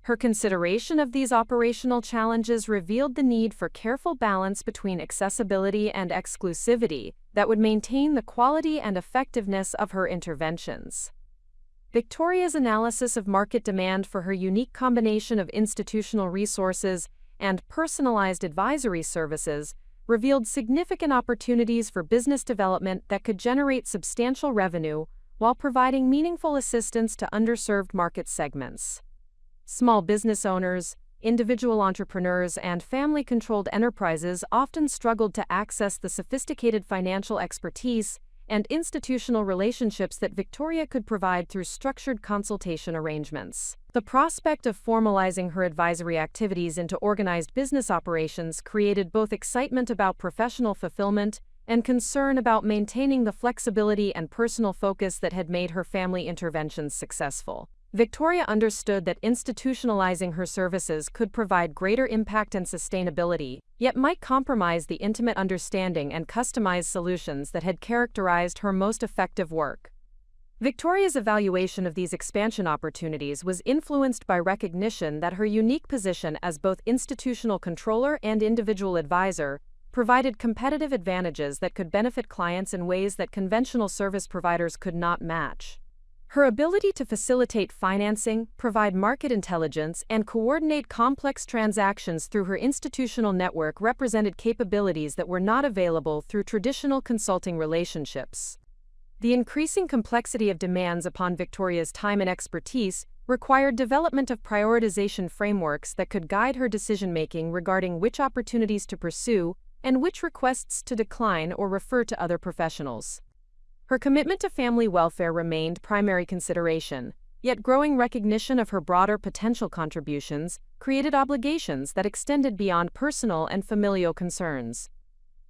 Her consideration of these operational challenges revealed the need for careful balance between accessibility and exclusivity that would maintain the quality and effectiveness of her interventions. Victoria's analysis of market demand for her unique combination of institutional resources and personalized advisory services revealed significant opportunities for business development that could generate substantial revenue while providing meaningful assistance to underserved market segments. Small business owners, individual entrepreneurs, and family-controlled enterprises often struggled to access the sophisticated financial expertise and institutional relationships that Victoria could provide through structured consultation arrangements. The prospect of formalizing her advisory activities into organized business operations created both excitement about professional fulfillment and concern about maintaining the flexibility and personal focus that had made her family interventions successful. Victoria understood that institutionalizing her services could provide greater impact and sustainability, yet might compromise the intimate understanding and customized solutions that had characterized her most effective work. Victoria's evaluation of these expansion opportunities was influenced by recognition that her unique position as both institutional controller and individual advisor provided competitive advantages that could benefit clients in ways that conventional service providers could not match. Her ability to facilitate financing, provide market intelligence, and coordinate complex transactions through her institutional network represented capabilities that were not available through traditional consulting relationships. The increasing complexity of demands upon Victoria's time and expertise required development of prioritization frameworks that could guide her decision-making regarding which opportunities to pursue and which requests to decline or refer to other professionals. Her commitment to family welfare remained primary consideration, yet growing recognition of her broader potential contributions created obligations that extended beyond personal and familial concerns.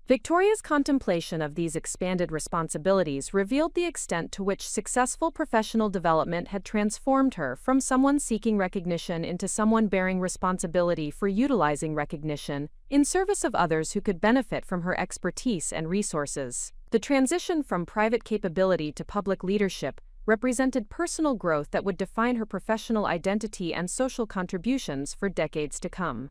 Victoria's contemplation of these expanded responsibilities revealed the extent to which successful professional development had transformed her from someone seeking recognition into someone bearing responsibility for utilizing recognition in service of others who could benefit from her expertise and resources. The transition from private capability to public leadership represented personal growth that would define her professional identity and social contributions for decades to come.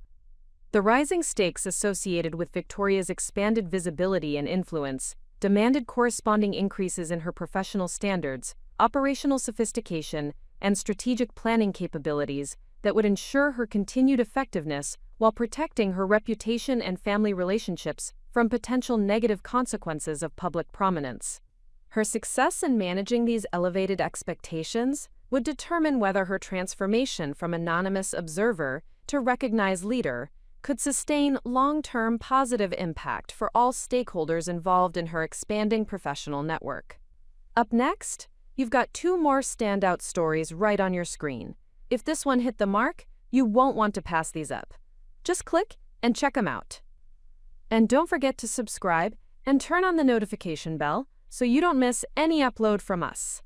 The rising stakes associated with Victoria's expanded visibility and influence demanded corresponding increases in her professional standards, operational sophistication, and strategic planning capabilities that would ensure her continued effectiveness while protecting her reputation and family relationships from potential negative consequences of public prominence. Her success in managing these elevated expectations would determine whether her transformation from anonymous observer to recognized leader could sustain long-term positive impact for all stakeholders involved in her expanding professional network. Up next, you've got 2 more standout stories right on your screen. If this one hit the mark, you won't want to pass these up. Just click and check them out. And don't forget to subscribe and turn on the notification bell so you don't miss any upload from us.